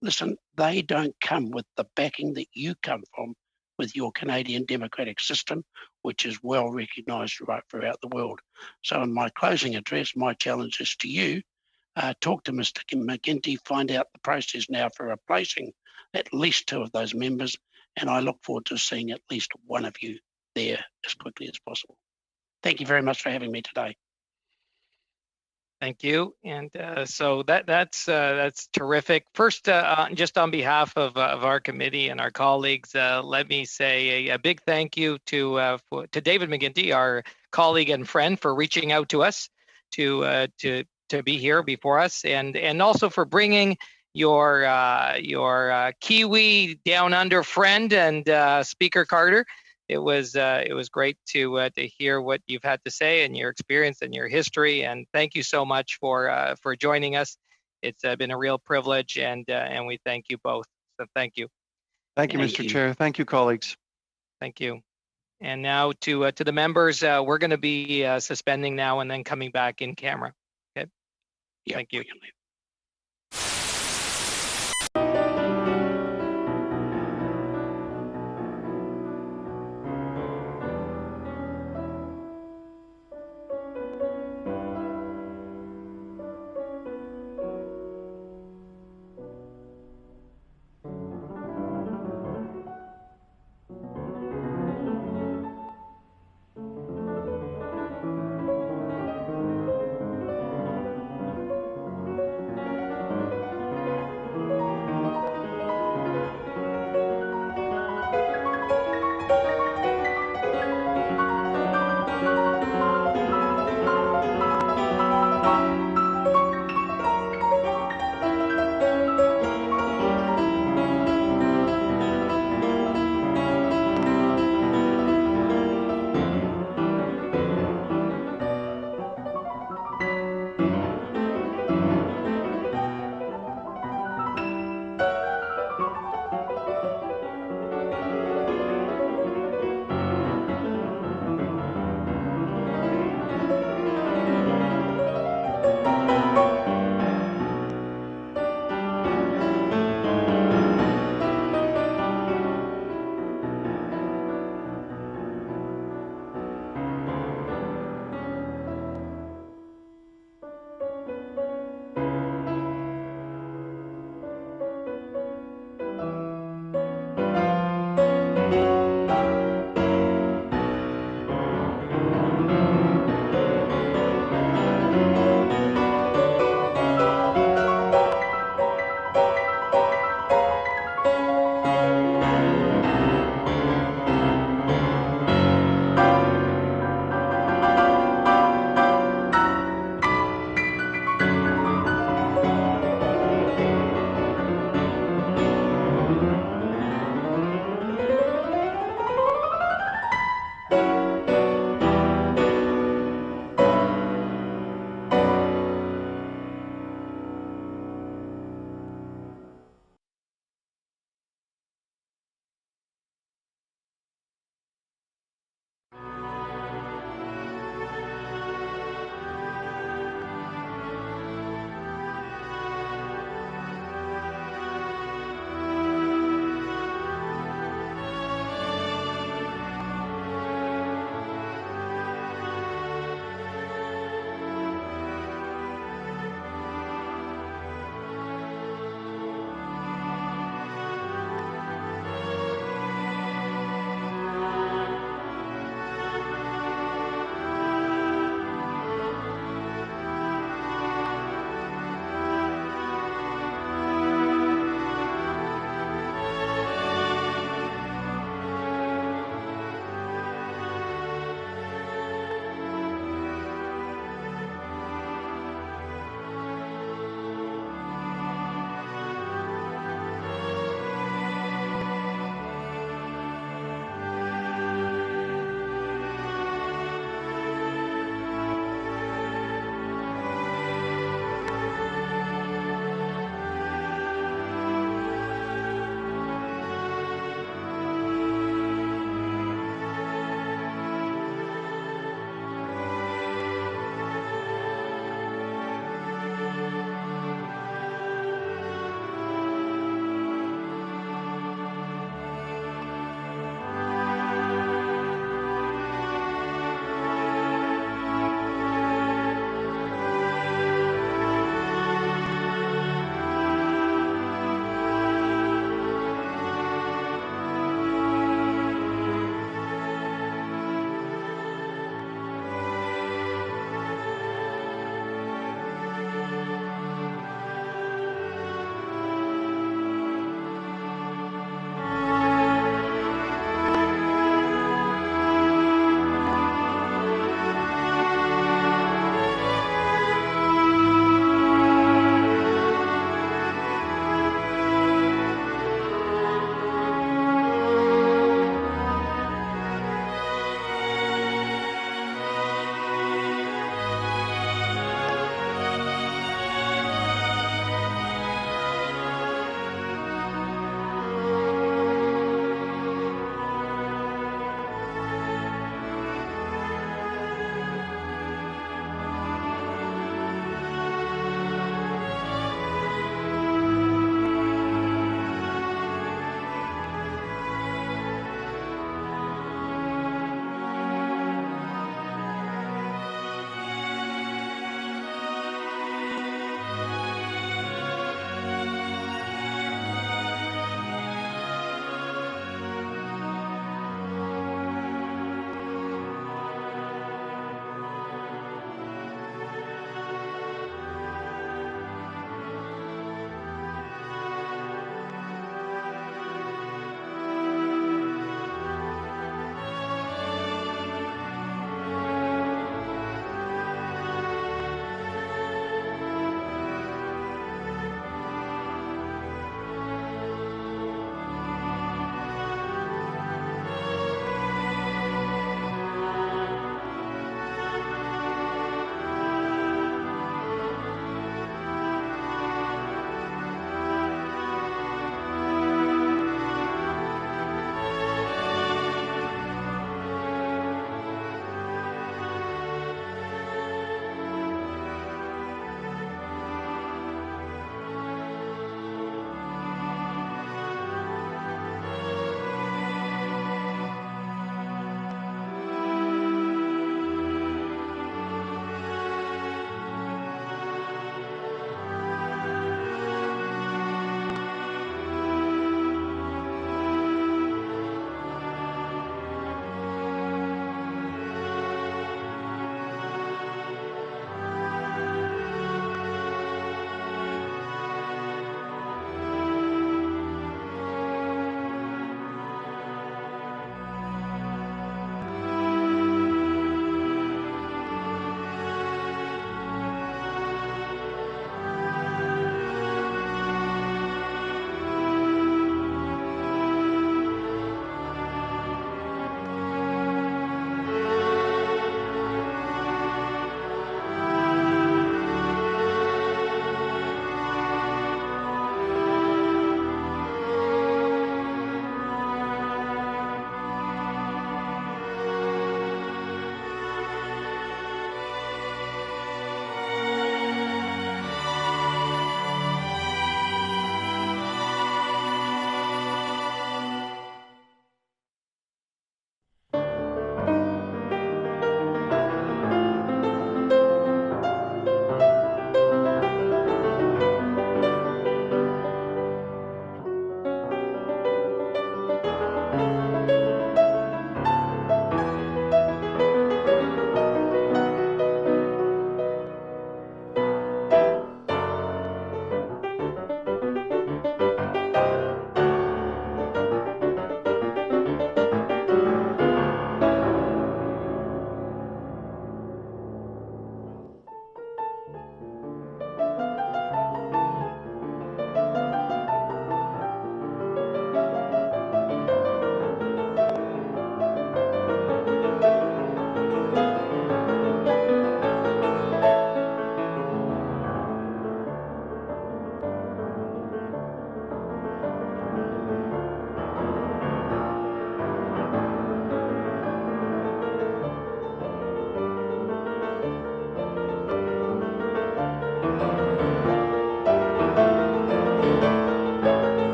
Listen, they don't come with the backing that you come from with your Canadian democratic system, which is well recognised right throughout the world. So in my closing address, my challenge is to you. Talk to Mr. McGuinty, find out the process now for replacing at least 2 of those members, and I look forward to seeing at least one of you there as quickly as possible. Thank you very much for having me today. Thank you. And so that's terrific. First, just on behalf of our committee and our colleagues, let me say a big thank you to David McGuinty, our colleague and friend, for reaching out to us to be here before us, and also for bringing your Kiwi down under friend and Speaker Carter. It was great to hear what you've had to say and your experience and your history. And thank you so much for joining us. It's been a real privilege, and we thank you both. So thank you. Thank you, Mr. Chair. Thank you, colleagues. Thank you. And now to the members, we're going to be suspending now and then coming back in camera. Okay. Yeah, thank you.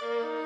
you.